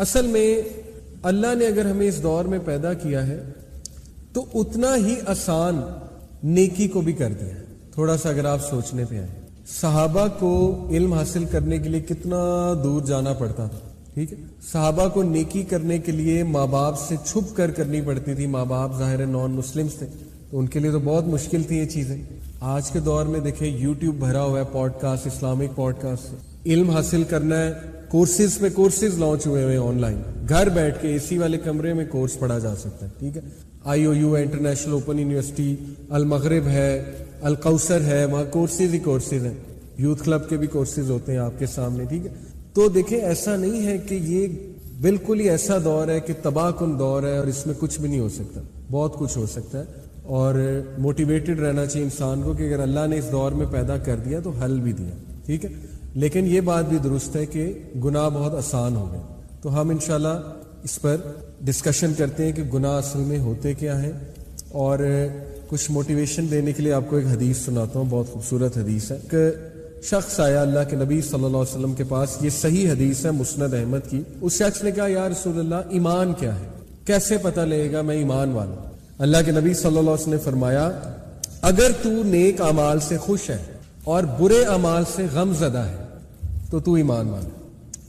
اصل میں اللہ نے اگر ہمیں اس دور میں پیدا کیا ہے تو اتنا ہی آسان نیکی کو بھی کر دیا ہے. تھوڑا سا اگر آپ سوچنے پہ آئیں, صحابہ کو علم حاصل کرنے کے لیے کتنا دور جانا پڑتا تھا. ٹھیک ہے, صحابہ کو نیکی کرنے کے لیے ماں باپ سے چھپ کر کرنی پڑتی تھی. ماں باپ ظاہر نان مسلمس تھے تو ان کے لیے تو بہت مشکل تھی یہ چیزیں. آج کے دور میں دیکھیں یوٹیوب بھرا ہوا ہے podcast, Islamic podcast. علم حاصل کرنا ہے, کورسز پہ کورسز لانچ ہوئے ہوئے آن لائن, گھر بیٹھ کے اے سی والے کمرے میں کورس پڑھا جا سکتا ہے. ٹھیک ہے, IOU ہے, انٹرنیشنل اوپن یونیورسٹی, المغرب ہے, القوثر ہے, وہاں کورسز ہی کورسز ہیں. یوتھ کلب کے بھی کورسز ہوتے ہیں آپ کے سامنے. ٹھیک ہے, تو دیکھیں ایسا نہیں ہے کہ یہ بالکل ہی ایسا دور ہے کہ تباہ کن دور ہے اور اس میں کچھ بھی نہیں ہو سکتا. بہت کچھ ہو سکتا ہے اور موٹیویٹڈ رہنا چاہیے انسان کو کہ اگر اللہ نے اس دور میں پیدا کر دیا تو حل بھی دیا. ٹھیک ہے, لیکن یہ بات بھی درست ہے کہ گناہ بہت آسان ہو گئے. تو ہم انشاءاللہ اس پر ڈسکشن کرتے ہیں کہ گناہ اصل میں ہوتے کیا ہیں, اور کچھ موٹیویشن دینے کے لیے آپ کو ایک حدیث سناتا ہوں. بہت خوبصورت حدیث ہے. ایک شخص آیا اللہ کے نبی صلی اللہ علیہ وسلم کے پاس, یہ صحیح حدیث ہے مسند احمد کی. اس شخص نے کہا یا رسول اللہ ایمان کیا ہے, کیسے پتہ لگے گا میں ایمان والا ہوں؟ اللہ کے نبی صلی اللہ علیہ وسلم نے فرمایا اگر تو نیک اعمال سے خوش ہے اور برے اعمال سے غم زدہ ہے تو ایمان والا.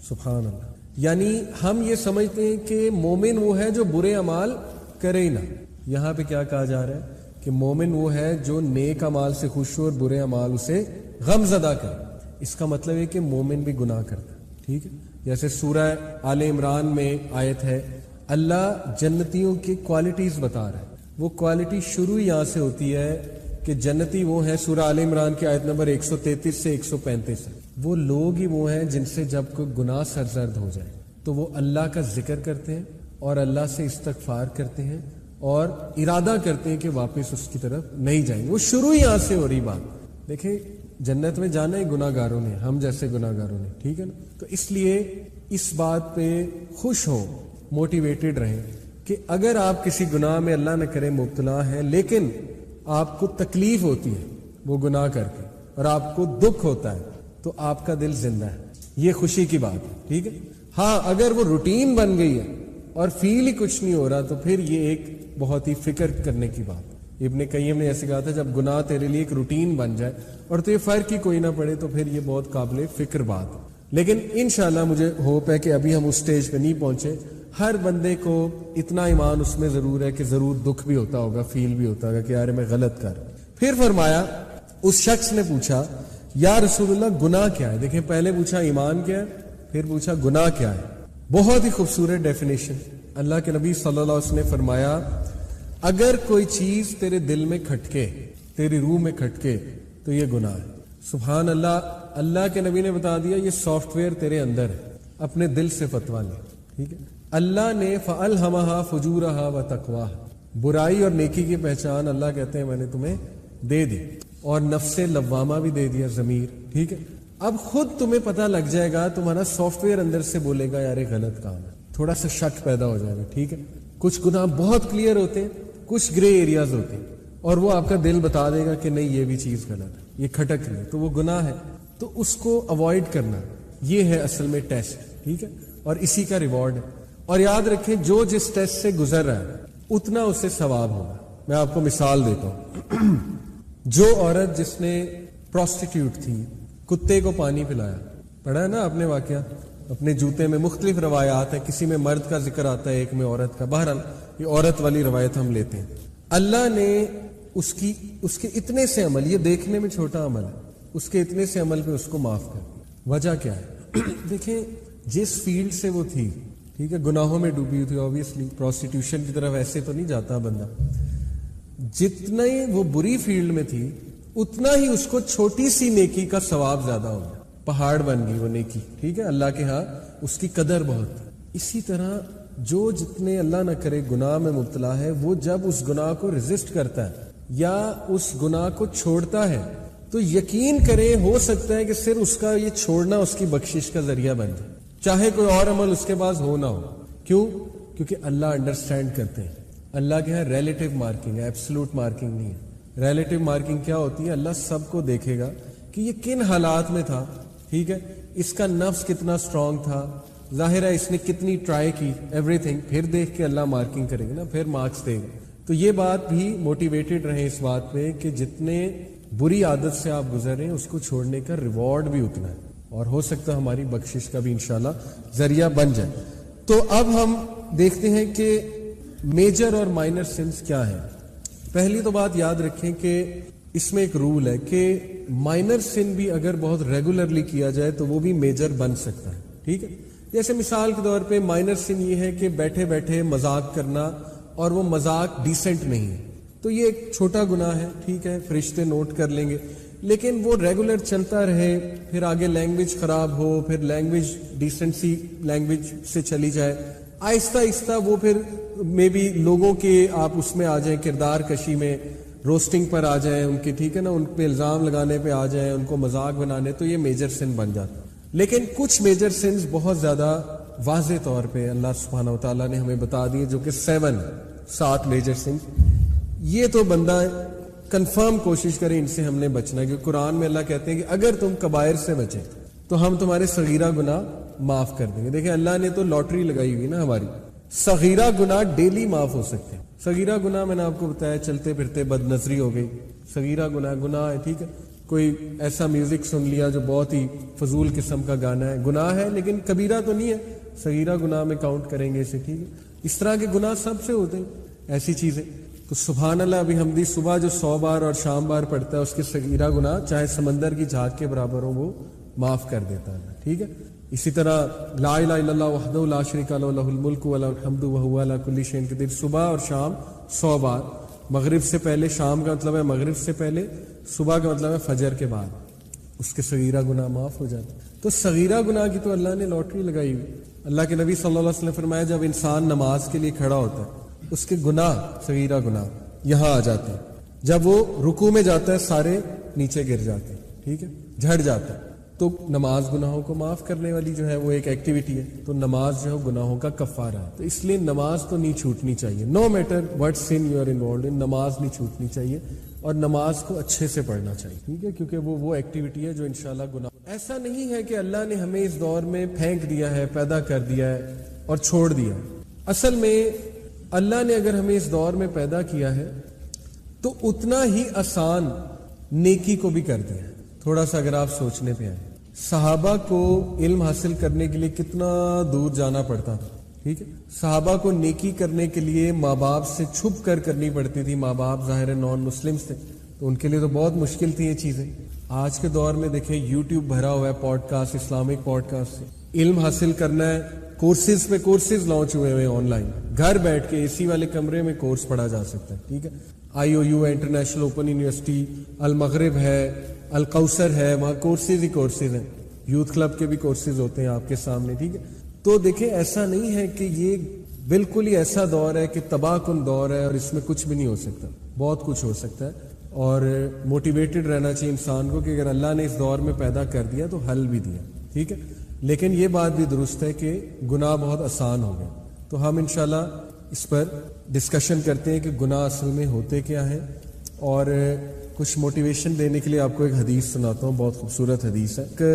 سبحان اللہ. یعنی ہم یہ سمجھتے ہیں کہ مومن وہ ہے جو برے اعمال کرے ہی نہ. یہاں پہ کیا کہا جا رہا ہے کہ مومن وہ ہے جو نیک اعمال سے خوش ہو اور برے اعمال اسے غم زدہ کرے. اس کا مطلب ہے کہ مومن بھی گناہ کرتا ہے. ٹھیک ہے, جیسے سورہ آل عمران میں آیت ہے, اللہ جنتیوں کی کوالٹیز بتا رہا ہے. وہ کوالٹی شروع یہاں سے ہوتی ہے کہ جنتی وہ ہیں, سورہ آل عمران کی آیت نمبر 133 سے 135 ہے, وہ لوگ ہی وہ ہیں جن سے جب کوئی گناہ سرزد ہو جائے تو وہ اللہ کا ذکر کرتے ہیں اور اللہ سے استغفار کرتے ہیں اور ارادہ کرتے ہیں کہ واپس اس کی طرف نہیں جائیں گے. وہ شروع یہاں سے ہو رہی بات. دیکھیں جنت میں جانا ہی گناہ گاروں نے, ہم جیسے گناہ گاروں نے. ٹھیک ہے نا, تو اس لیے اس بات پہ خوش ہو, موٹیویٹڈ رہیں کہ اگر آپ کسی گناہ میں اللہ نہ کرے مبتلا ہیں لیکن آپ کو تکلیف ہوتی ہے وہ گناہ کر کے اور آپ کو دکھ ہوتا ہے تو آپ کا دل زندہ ہے, یہ خوشی کی بات ہے. ٹھیک ہے, ہاں اگر وہ روٹین بن گئی ہے اور فیل ہی کچھ نہیں ہو رہا تو پھر یہ ایک بہت ہی فکر کرنے کی بات ہے. ابن قیم نے ایسے کہا تھا جب گناہ تیرے لیے ایک روٹین بن جائے اور تو یہ فرق ہی کوئی نہ پڑے تو پھر یہ بہت قابل فکر بات ہے. لیکن انشاءاللہ مجھے ہوپ ہے کہ ابھی ہم اس سٹیج پہ نہیں پہنچے. ہر بندے کو اتنا ایمان اس میں ضرور ہے کہ ضرور دکھ بھی ہوتا ہوگا, فیل بھی ہوتا ہوگا کہ یار میں غلط کر. پھر فرمایا, اس شخص نے پوچھا یا رسول اللہ گناہ کیا ہے. دیکھیں پہلے پوچھا ایمان کیا ہے, پھر پوچھا گناہ کیا ہے. بہت ہی خوبصورت ڈیفینیشن. اللہ کے نبی صلی اللہ علیہ وسلم نے فرمایا اگر کوئی چیز تیرے دل میں کھٹکے, تیری روح میں کھٹکے تو یہ گناہ ہے. سبحان اللہ. اللہ کے نبی نے بتا دیا یہ سافٹ ویئر تیرے اندر ہے, اپنے دل سے فتوا لے. ٹھیک ہے, اللہ نے فَأَلْهَمَهَا فُجُورَهَا وَتَقْوَاهَا, برائی اور نیکی کی پہچان اللہ کہتے ہیں میں نے تمہیں دے دی, اور نفس لوامہ بھی دے دیا, ضمیر. ٹھیک ہے, اب خود تمہیں پتہ لگ جائے گا, تمہارا سافٹ ویئر اندر سے بولے گا یار یہ غلط کام ہے, تھوڑا سا شک پیدا ہو جائے گا. ٹھیک ہے, کچھ گناہ بہت کلیئر ہوتے ہیں, کچھ گرے ایریاز ہوتے ہیں, اور وہ آپ کا دل بتا دے گا کہ نہیں یہ بھی چیز غلط ہے, یہ کھٹک رہی ہے تو وہ گناہ ہے. تو اس کو اوائڈ کرنا یہ ہے اصل میں ٹیسٹ. ٹھیک ہے, اور اسی کا ریوارڈ ہے. اور یاد رکھیں جو جس ٹیسٹ سے گزر رہا ہے اتنا اسے ثواب ہوگا. میں آپ کو مثال دیتا ہوں. جو عورت جس نے پروسٹیٹیوٹ تھی, کتے کو پانی پلایا, پڑھا ہے نا آپ نے واقعہ, اپنے جوتے میں مختلف روایات ہیں, کسی میں مرد کا ذکر آتا ہے, ایک میں عورت کا. بہرحال یہ عورت والی روایت ہم لیتے ہیں. اللہ نے اس کے اتنے سے عمل, یہ دیکھنے میں چھوٹا عمل ہے, اس کے اتنے سے عمل پہ اس کو معاف کر. وجہ کیا ہے؟ دیکھیں جس فیلڈ سے وہ تھی, ٹھیک ہے, گناہوں میں ڈوبی ہوئی تھی, آبویسلی پروسٹیٹیوشن کی طرف ایسے تو نہیں جاتا بندہ, جتنا ہی وہ بری فیلڈ میں تھی اتنا ہی اس کو چھوٹی سی نیکی کا ثواب زیادہ ہو گیا, پہاڑ بن گئی وہ نیکی. ٹھیک ہے, اللہ کے ہاں اس کی قدر بہت. اسی طرح جو جتنے اللہ نہ کرے گناہ میں مبتلا ہے, وہ جب اس گناہ کو ریزسٹ کرتا ہے یا اس گناہ کو چھوڑتا ہے تو یقین کریں ہو سکتا ہے کہ صرف اس کا یہ چھوڑنا اس کی بخشش کا ذریعہ بن جائے, چاہے کوئی اور عمل اس کے پاس ہو نہ ہو. کیوں؟ کیونکہ اللہ انڈرسٹینڈ کرتے ہیں. اللہ کے ہاں ریلیٹو مارکنگ ہے, ایبسلوٹ مارکنگ نہیں ہے. ریلیٹو مارکنگ کیا ہوتی ہے؟ اللہ سب کو دیکھے گا کہ یہ کن حالات میں تھا. ٹھیک ہے, اس کا نفس کتنا سٹرونگ تھا, ظاہر ہے اس نے کتنی ٹرائی کی ایوری تھنگ، پھر دیکھ کے اللہ مارکنگ کرے گا نا، پھر مارکس دے گا. تو یہ بات بھی موٹیویٹڈ رہیں اس بات پہ کہ جتنے بری عادت سے آپ گزر رہے ہیں اس کو چھوڑنے کا ریوارڈ بھی اتنا ہے، اور ہو سکتا ہے ہماری بخشش کا بھی انشاءاللہ ذریعہ بن جائے. تو اب ہم دیکھتے ہیں کہ میجر اور مائنر سنس کیا ہیں. پہلی تو بات یاد رکھیں کہ اس میں ایک رول ہے کہ مائنر سن بھی اگر بہت ریگولرلی کیا جائے تو وہ بھی میجر بن سکتا ہے. ٹھیک ہے، جیسے مثال کے طور پہ مائنر سن یہ ہے کہ بیٹھے بیٹھے مذاق کرنا، اور وہ مذاق ڈیسنٹ نہیں ہے، تو یہ ایک چھوٹا گناہ ہے. ٹھیک ہے، فرشتے نوٹ کر لیں گے، لیکن وہ ریگولر چلتا رہے، پھر آگے لینگویج خراب ہو، پھر لینگویج ڈیسنسی لینگویج سے چلی جائے، آہستہ آہستہ وہ پھر میں بھی لوگوں کے آپ اس میں آ جائیں، کردار کشی میں، روسٹنگ پر آ جائیں ان کے، ٹھیک ہے نا، ان پہ الزام لگانے پہ آ جائیں، ان کو مذاق بنانے، تو یہ میجر سن بن جاتا. لیکن کچھ میجر سنز بہت زیادہ واضح طور پہ اللہ سبحانہ و تعالیٰ نے ہمیں بتا دیے، جو کہ 7 میجر سنز. یہ تو بندہ کنفرم کوشش کرے ان سے ہم نے بچنا، کیونکہ قرآن میں اللہ کہتے ہیں کہ اگر تم کبائر سے بچیں تو ہم تمہارے صغیرہ گناہ معاف کر دیں گے. دیکھیں اللہ نے تو لاٹری لگائی ہوئی نا ہماری، صغیرہ گناہ ڈیلی معاف ہو سکتے ہیں. صغیرہ گناہ میں نے آپ کو بتایا چلتے پھرتے بد نظری ہو گئی، صغیرہ گناہ ہے. ٹھیک ہے، کوئی ایسا میوزک سن لیا جو بہت ہی فضول قسم کا گانا ہے، گناہ ہے لیکن کبیرہ تو نہیں ہے، صغیرہ گناہ میں کاؤنٹ کریں گے اسے. ٹھیک ہے، اس طرح کے گناہ سب سے ہوتے ہیں ایسی چیزیں. تو سبحان اللہ ابھی ہمدی صبح جو 100 بار اور شام بار پڑھتا ہے اس کے صغیرہ گناہ چاہے سمندر کی جھاگ کے برابر ہو وہ معاف کر دیتا ہے. ٹھیک ہے، اسی طرح لا الہ الا اللہ وحدہ لا شریک لہ لہ الملک ولہ الحمد وہو علی کل شیء قدیر، صبح اور شام 100 بار. مغرب سے پہلے، شام کا مطلب ہے مغرب سے پہلے، صبح کا مطلب ہے فجر کے بعد، اس کے صغیرہ گناہ معاف ہو جاتے. تو صغیرہ گناہ کی تو اللہ نے لاٹری لگائی ہوئی. اللہ کے نبی صلی اللہ علیہ وسلم نے فرمایا جب انسان نماز کے لیے کھڑا ہوتا ہے اس کے گناہ، صغیرہ گناہ یہاں آ جاتے ہیں، جب وہ رکوع میں جاتا ہے سارے نیچے گر جاتے ہیں. ٹھیک ہے، جھڑ جاتا ہے. تو نماز گناہوں کو معاف کرنے والی جو ہے وہ ایک ایکٹیویٹی ہے. تو نماز جو ہے گناہوں کا کفارہ ہے. تو اس لیے نماز تو نہیں چھوٹنی چاہیے، no matter what sin you are involved in, نماز نہیں چھوٹنی چاہیے اور نماز کو اچھے سے پڑھنا چاہیے. ٹھیک ہے، کیونکہ وہ ایکٹیویٹی ہے جو انشاءاللہ گناہ. ایسا نہیں ہے کہ اللہ نے ہمیں اس دور میں پھینک دیا ہے، پیدا کر دیا ہے اور چھوڑ دیا. اصل میں اللہ نے اگر ہمیں اس دور میں پیدا کیا ہے تو اتنا ہی آسان نیکی کو بھی کر دیا ہے. تھوڑا سا اگر آپ سوچنے پہ آئیں، صحابہ کو علم حاصل کرنے کے لیے کتنا دور جانا پڑتا تھا. ٹھیک ہے، صحابہ کو نیکی کرنے کے لیے ماں باپ سے چھپ کر کرنی پڑتی تھی. ماں باپ ظاہر نان مسلمس تھے تو ان کے لیے تو بہت مشکل تھی یہ چیزیں. آج کے دور میں دیکھیں یوٹیوب بھرا ہوا ہے podcast, Islamic podcast سے علم حاصل کرنا ہے. کورسز پہ کورسز لانچ ہوئے ہیں آن لائن، گھر بیٹھ کے اے سی والے کمرے میں کورس پڑھا جا سکتا ہے. ٹھیک ہے، IOU ہے، انٹرنیشنل اوپن یونیورسٹی، المغرب ہے، القوثر ہے، وہاں کورسز ہی کورسز ہیں. یوتھ کلب کے بھی کورسز ہوتے ہیں آپ کے سامنے. ٹھیک ہے، تو دیکھیں ایسا نہیں ہے کہ یہ بالکل ہی ایسا دور ہے کہ تباہ کن دور ہے اور اس میں کچھ بھی نہیں ہو سکتا. بہت کچھ ہو سکتا ہے اور موٹیویٹڈ رہنا چاہیے انسان کو کہ اگر اللہ نے اس دور میں پیدا کر دیا تو حل بھی دیا. ٹھیک ہے، لیکن یہ بات بھی درست ہے کہ گناہ بہت آسان ہو گئے. تو ہم انشاءاللہ اس پر ڈسکشن کرتے ہیں کہ گناہ اصل میں ہوتے کیا ہیں، اور کچھ موٹیویشن دینے کے لیے آپ کو ایک حدیث سناتا ہوں. بہت خوبصورت حدیث ہے. کہ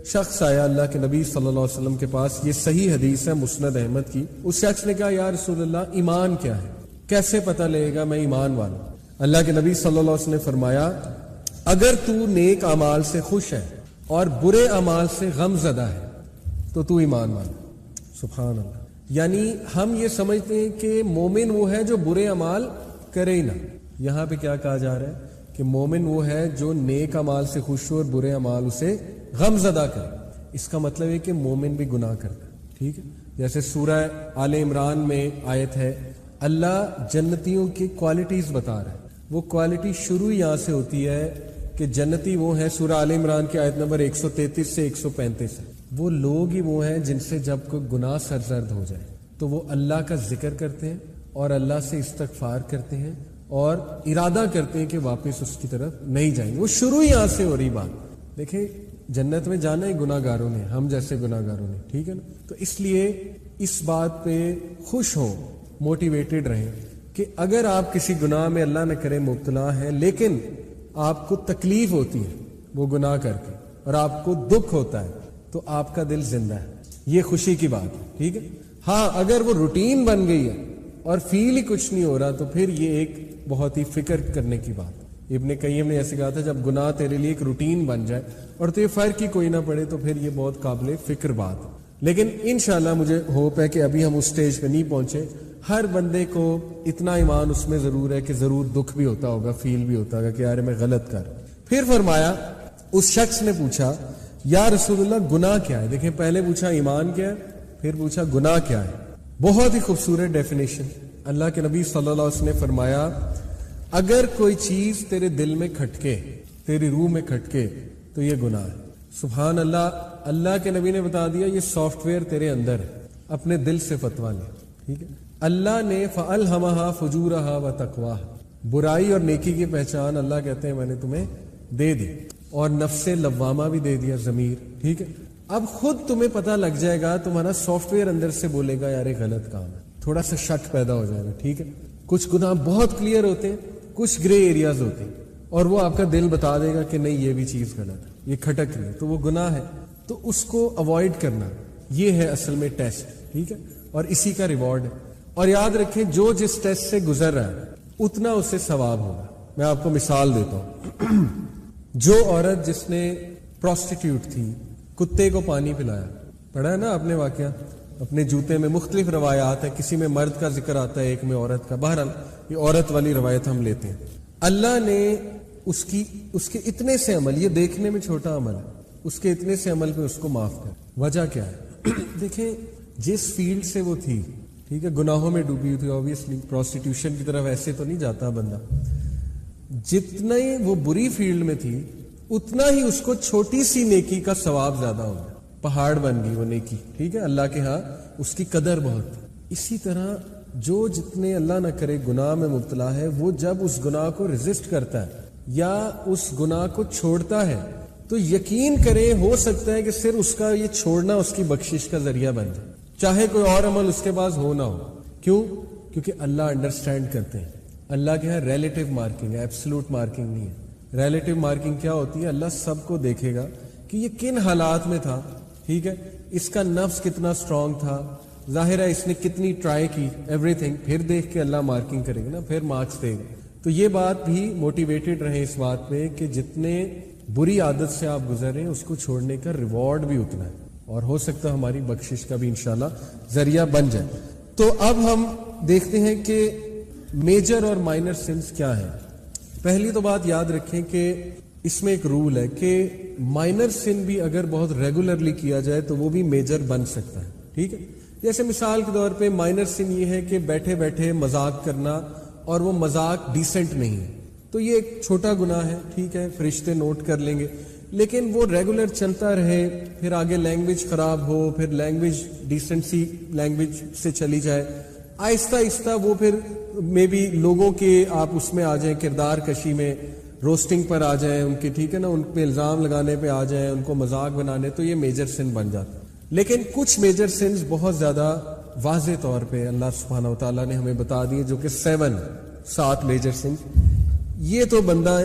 شخص آیا اللہ کے نبی صلی اللہ علیہ وسلم کے پاس، یہ صحیح حدیث ہے مسند احمد کی. اس شخص نے کہا یا رسول اللہ ایمان کیا ہے، کیسے پتہ لگے گا میں ایمان والا؟ اللہ کے نبی صلی اللہ علیہ وسلم نے فرمایا اگر تو نیک اعمال سے خوش ہے اور برے اعمال سے غم زدہ ہے تو تو ایمان والا. سبحان اللہ. یعنی ہم یہ سمجھتے ہیں کہ مومن وہ ہے جو برے اعمال کرے ہی نہ. یہاں پہ کیا کہا جا رہا ہے کہ مومن وہ ہے جو نیک اعمال سے خوش ہو اور برے اعمال اسے غم زدہ کرے. اس کا مطلب ہے کہ مومن بھی گناہ کرتا ہے. ٹھیک ہے، جیسے سورہ آل عمران میں آیت ہے اللہ جنتیوں کی کوالٹیز بتا رہا ہے. وہ کوالٹی شروع یہاں سے ہوتی ہے کہ جنتی وہ ہیں، سورہ آل عمران کی آیت نمبر 133 سے 135 ہے. وہ لوگ ہی وہ ہیں جن سے جب کوئی گناہ سرزد ہو جائے تو وہ اللہ کا ذکر کرتے ہیں اور اللہ سے استغفار کرتے ہیں اور ارادہ کرتے ہیں کہ واپس اس کی طرف نہیں جائیں گے. وہ شروع یہاں سے ہو رہی بات. دیکھیں جنت میں جانا ہی گناہ گاروں نے، ہم جیسے گناہ گاروں نے. ٹھیک ہے نا، تو اس لیے اس بات پہ خوش ہوں، موٹیویٹڈ رہیں کہ اگر آپ کسی گناہ میں اللہ نہ کرے مبتلا ہیں لیکن آپ کو تکلیف ہوتی ہے وہ گناہ کر کے اور آپ کو دکھ ہوتا ہے تو آپ کا دل زندہ ہے. یہ خوشی کی بات ہے. ٹھیک ہے. ہاں اگر وہ روٹین بن گئی ہے اور فیل ہی کچھ نہیں ہو رہا تو پھر یہ ایک بہت ہی فکر کرنے کی بات. ابن قیم نے ایسے کہا تھا جب گناہ تیرے لیے ایک روٹین بن جائے اور تو یہ فرق ہی کوئی نہ پڑے تو پھر یہ بہت قابل فکر بات ہے. لیکن انشاءاللہ مجھے ہوپ ہے کہ ابھی ہم اس سٹیج پہ نہیں پہنچے. ہر بندے کو اتنا ایمان اس میں ضرور ہے کہ ضرور دکھ بھی ہوتا ہوگا, فیل بھی ہوتا ہوگا کہ یار میں غلط کر. پھر فرمایا اس شخص نے پوچھا یا رسول اللہ گناہ کیا ہے. دیکھیں پہلے پوچھا ایمان کیا ہے, پھر پوچھا گناہ کیا ہے. بہت ہی خوبصورت ڈیفینیشن. اللہ کے نبی صلی اللہ علیہ وسلم نے فرمایا اگر کوئی چیز تیرے دل میں کھٹکے, تیری روح میں کھٹکے تو یہ گناہ ہے. سبحان اللہ. اللہ کے نبی نے بتا دیا یہ سافٹ ویئر تیرے اندر ہے, اپنے دل سے فتوا لے. ٹھیک ہے. اللہ نے فَأَلْهَمَهَا فُجُورَهَا وَتَقْوَاهَا, برائی اور نیکی کی پہچان اللہ کہتے ہیں میں نے تمہیں دے دی, اور نفس لوامہ بھی دے دیا, ضمیر. ٹھیک ہے. اب خود تمہیں پتہ لگ جائے گا, تمہارا سافٹ ویئر اندر سے بولے گا یار یہ غلط کام ہے, تھوڑا سا شک پیدا ہو جائے گا. ٹھیک ہے. کچھ گناہ بہت کلیئر ہوتے ہیں, کچھ گرے ایریاز ہوتے ہیں, اور وہ آپ کا دل بتا دے گا کہ نہیں یہ بھی چیز غلط ہے, یہ کھٹک رہی ہے, تو وہ گناہ ہے. تو اس کو اوائڈ کرنا یہ ہے اصل میں ٹیسٹ. ٹھیک ہے. اور اسی کا ریوارڈ ہے. اور یاد رکھیں جو جس ٹیسٹ سے گزر رہا ہے اتنا اسے ثواب ہوگا. میں آپ کو مثال دیتا ہوں. جو عورت جس نے پروسٹیٹیوٹ تھی, کتے کو پانی پلایا, پڑھا ہے نا آپ نے واقعہ, اپنے جوتے میں مختلف روایات ہیں, کسی میں مرد کا ذکر آتا ہے, ایک میں عورت کا. بہرحال یہ عورت والی روایت ہم لیتے ہیں. اللہ نے اس کے اتنے سے عمل, یہ دیکھنے میں چھوٹا عمل ہے, اس کے اتنے سے عمل پہ اس کو معاف کر. وجہ کیا ہے؟ دیکھیں جس فیلڈ سے وہ تھی, ٹھیک ہے, گناہوں میں ڈوبی ہوئی تھی, آبویسلی پروسٹیٹیوشن کی طرف ایسے تو نہیں جاتا بندہ. جتنا ہی وہ بری فیلڈ میں تھی اتنا ہی اس کو چھوٹی سی نیکی کا ثواب زیادہ ہو گیا, پہاڑ بن گئی وہ نیکی. ٹھیک ہے. اللہ کے ہاں اس کی قدر بہت. اسی طرح جو جتنے اللہ نہ کرے گناہ میں مبتلا ہے, وہ جب اس گناہ کو ریزسٹ کرتا ہے یا اس گناہ کو چھوڑتا ہے تو یقین کریں ہو سکتا ہے کہ صرف اس کا یہ چھوڑنا اس کی بخشش کا ذریعہ بن جائے, چاہے کوئی اور عمل اس کے پاس ہو نہ ہو. کیوں؟ کیونکہ اللہ انڈرسٹینڈ کرتے ہیں. اللہ کے ہاں ریلیٹیو مارکنگ ہے, ایبسلوٹ مارکنگ نہیں ہے. ریلیٹیو مارکنگ کیا ہوتی ہے؟ اللہ سب کو دیکھے گا کہ یہ کن حالات میں تھا. ٹھیک ہے. اس کا نفس کتنا اسٹرانگ تھا, ظاہر ہے اس نے کتنی ٹرائی کی, ایوری تھنگ. پھر دیکھ کے اللہ مارکنگ کرے گا نا, پھر مارکس دے گا. تو یہ بات بھی موٹیویٹڈ رہے اس بات پہ کہ جتنے بری عادت سے آپ گزر رہے ہیں اس کو چھوڑنے کا ریوارڈ بھی اتنا ہے, اور ہو سکتا ہے ہماری بخشش کا بھی انشاءاللہ ذریعہ بن جائے. تو اب ہم دیکھتے ہیں کہ میجر اور مائنر سنس کیا ہیں. پہلی تو بات یاد رکھیں کہ اس میں ایک رول ہے کہ مائنر سن بھی اگر بہت ریگولرلی کیا جائے تو وہ بھی میجر بن سکتا ہے. ٹھیک ہے. جیسے مثال کے طور پہ مائنر سن یہ ہے کہ بیٹھے بیٹھے مذاق کرنا, اور وہ مذاق ڈیسنٹ نہیں ہے, تو یہ ایک چھوٹا گناہ ہے. ٹھیک ہے. فرشتے نوٹ کر لیں گے. لیکن وہ ریگولر چلتا رہے, پھر آگے لینگویج خراب ہو, پھر لینگویج ڈیسنسی لینگویج سے چلی جائے, آہستہ آہستہ وہ پھر میں بھی لوگوں کے آپ اس میں آ جائیں, کردار کشی میں, روسٹنگ پر آ جائیں ان کے, ٹھیک ہے نا, ان پہ الزام لگانے پہ آ جائیں, ان کو مذاق بنانے, تو یہ میجر سن بن جاتا ہے. لیکن کچھ میجر سنز بہت زیادہ واضح طور پہ اللہ سبحانہ و تعالیٰ نے ہمیں بتا دیے, جو کہ 7 میجر سنز. یہ تو بندہ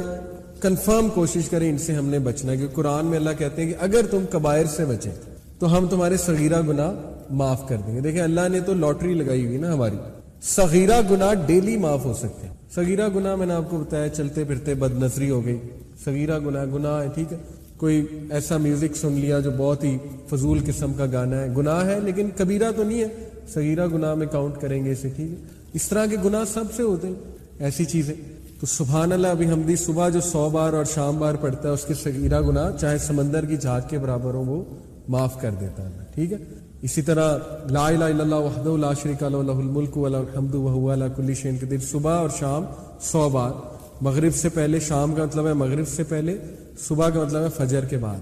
کنفرم کوشش کریں ان سے ہم نے بچنا, کیونکہ قرآن میں اللہ کہتے ہیں کہ اگر تم کبائر سے بچیں تو ہم تمہارے صغیرہ گناہ معاف کر دیں گے. دیکھیں اللہ نے تو لاٹری لگائی ہوئی نا ہماری, صغیرہ گناہ ڈیلی معاف ہو سکتے ہیں. صغیرہ گناہ میں نے آپ کو بتایا چلتے پھرتے بد نظری ہو گئی, صغیرہ گناہ ہے. ٹھیک ہے. کوئی ایسا میوزک سن لیا جو بہت ہی فضول قسم کا گانا ہے, گناہ ہے لیکن کبیرہ تو نہیں ہے, صغیرہ گناہ میں کاؤنٹ کریں گے اسے. ٹھیک ہے. اس طرح کے گناہ سب سے ہوتے ہیں, ایسی چیزیں. تو سبحان اللہ, ابھی ہم صبح جو 100 بار اور شام بار پڑھتا ہے اس کے صغیرہ گناہ چاہے سمندر کی جھاگ کے برابر ہو وہ معاف کر دیتا ہے. ٹھیک ہے. اسی طرح لا الہ الا اللہ وحدہ لا شریک لہ لہ الملک و لہ الحمد وہو علی کل شیء قدیر, صبح اور شام 100 بار. مغرب سے پہلے, شام کا مطلب ہے مغرب سے پہلے, صبح کا مطلب ہے فجر کے بعد,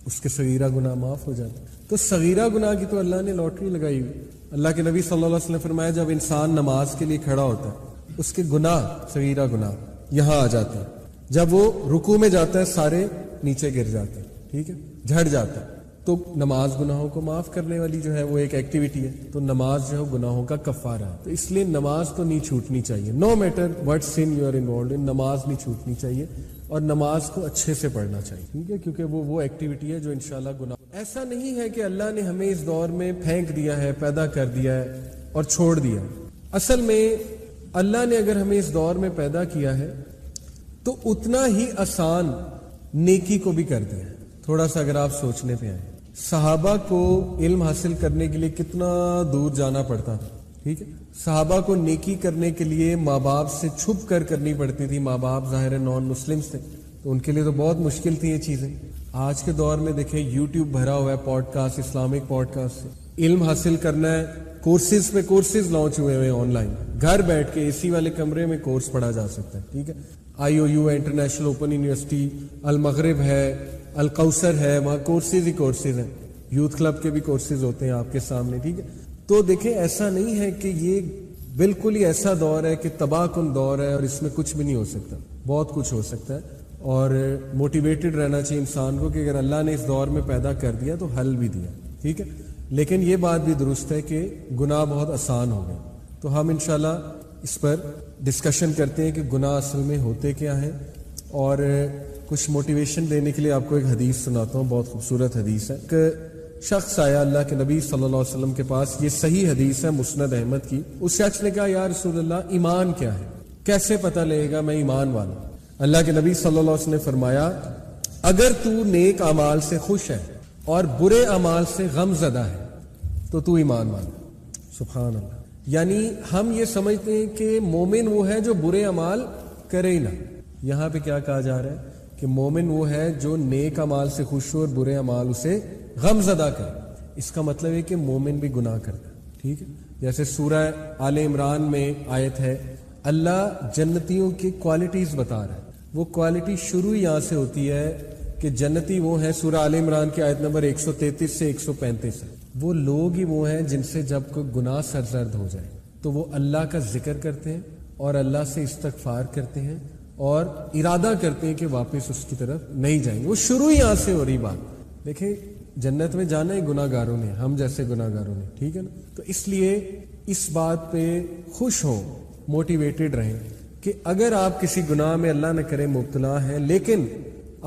اس کے صغیرہ گناہ معاف ہو جاتے. تو صغیرہ گناہ کی تو اللہ نے لاٹری لگائی ہوئی. اللہ کے نبی صلی اللہ علیہ وسلم نے فرمایا جب انسان نماز کے لیے کھڑا ہوتا ہے اس کے گناہ, صغیرہ گناہ یہاں آ جاتے ہیں. جب وہ رکوع میں جاتا ہے سارے نیچے گر جاتے ہیں. ٹھیک ہے. جھڑ جاتا ہے. تو نماز گناہوں کو معاف کرنے والی جو ہے وہ ایک ایکٹیویٹی ہے. تو نماز جو ہے گناہوں کا کفارہ ہے. تو اس لیے نماز تو نہیں چھوٹنی چاہیے, no matter what sin you are involved in, نماز نہیں چھوٹنی چاہیے, اور نماز کو اچھے سے پڑھنا چاہیے. ٹھیک ہے. کیونکہ وہ ایکٹیویٹی ہے جو انشاءاللہ گناہ ایسا نہیں ہے کہ اللہ نے ہمیں اس دور میں پھینک دیا ہے، پیدا کر دیا ہے اور چھوڑ دیا ہے۔ اصل میں اللہ نے اگر ہمیں اس دور میں پیدا کیا ہے تو اتنا ہی آسان نیکی کو بھی کر دیا ہے۔ تھوڑا سا اگر آپ سوچنے پہ آئیں، صحابہ کو علم حاصل کرنے کے لیے کتنا دور جانا پڑتا تھا، ٹھیک ہے؟ صحابہ کو نیکی کرنے کے لیے ماں باپ سے چھپ کر کرنی پڑتی تھی۔ ماں باپ ظاہر نان مسلمس تھے تو ان کے لیے تو بہت مشکل تھی یہ چیزیں۔ آج کے دور میں دیکھیں یوٹیوب بھرا ہوا ہے podcast, Islamic podcast سے علم حاصل کرنا ہے، کورسز پہ کورسز لانچ ہوئے ہوئے آن لائن، گھر بیٹھ کے اے سی والے کمرے میں کورس پڑھا جا سکتا ہے، ٹھیک ہے؟ IOU ہے، انٹرنیشنل اوپن یونیورسٹی، المغرب ہے، القوثر ہے، وہاں کورسز ہی کورسز ہیں، یوتھ کلب کے بھی کورسز ہوتے ہیں آپ کے سامنے، ٹھیک ہے؟ تو دیکھیں ایسا نہیں ہے کہ یہ بالکل ہی ایسا دور ہے کہ تباہ کن دور ہے اور اس میں کچھ بھی نہیں ہو سکتا، بہت کچھ ہو سکتا ہے، اور موٹیویٹڈ رہنا چاہیے انسان کو کہ اگر اللہ نے اس دور میں پیدا کر دیا تو حل بھی دیا، ٹھیک ہے؟ لیکن یہ بات بھی درست ہے کہ گناہ بہت آسان ہو گئے، تو ہم انشاءاللہ اس پر ڈسکشن کرتے ہیں کہ گناہ اصل میں ہوتے کیا ہیں، اور کچھ موٹیویشن دینے کے لیے آپ کو ایک حدیث سناتا ہوں، بہت خوبصورت حدیث ہے۔ ایک شخص آیا اللہ کے نبی صلی اللہ علیہ وسلم کے پاس، یہ صحیح حدیث ہے مسند احمد کی۔ اس شخص نے کہا یا رسول اللہ ایمان کیا ہے، کیسے پتہ لگے گا میں ایمان والا ہوں؟ اللہ کے نبی صلی اللہ علیہ وسلم نے فرمایا اگر تو نیک اعمال سے خوش ہے اور برے اعمال سے غم زدہ ہے تو ایمان والا۔ سبحان اللہ۔ یعنی ہم یہ سمجھتے ہیں کہ مومن وہ ہے جو برے اعمال کرے ہی نہ، یہاں پہ کیا کہا جا رہا ہے کہ مومن وہ ہے جو نیک اعمال سے خوش ہو اور برے اعمال اسے غم زدہ کرے۔ اس کا مطلب ہے کہ مومن بھی گناہ کرتا ہے، ٹھیک ہے؟ جیسے سورہ آل عمران میں آیت ہے، اللہ جنتیوں کی کوالٹیز بتا رہا ہے، وہ کوالٹی شروع یہاں سے ہوتی ہے کہ جنتی وہ ہیں، سورہ آل عمران کی آیت نمبر 133 سے 135 ہے، وہ لوگ ہی وہ ہیں جن سے جب کوئی گناہ سرزد ہو جائے تو وہ اللہ کا ذکر کرتے ہیں اور اللہ سے استغفار کرتے ہیں اور ارادہ کرتے ہیں کہ واپس اس کی طرف نہیں جائیں گے۔ وہ شروع یہاں سے ہو رہی بات۔ دیکھیں جنت میں جانا ہی گناہ گاروں نے، ہم جیسے گناہ گاروں نے، ٹھیک ہے نا؟ تو اس لیے اس بات پہ خوش ہوں، موٹیویٹڈ رہیں کہ اگر آپ کسی گناہ میں اللہ نہ کرے مبتلا ہیں لیکن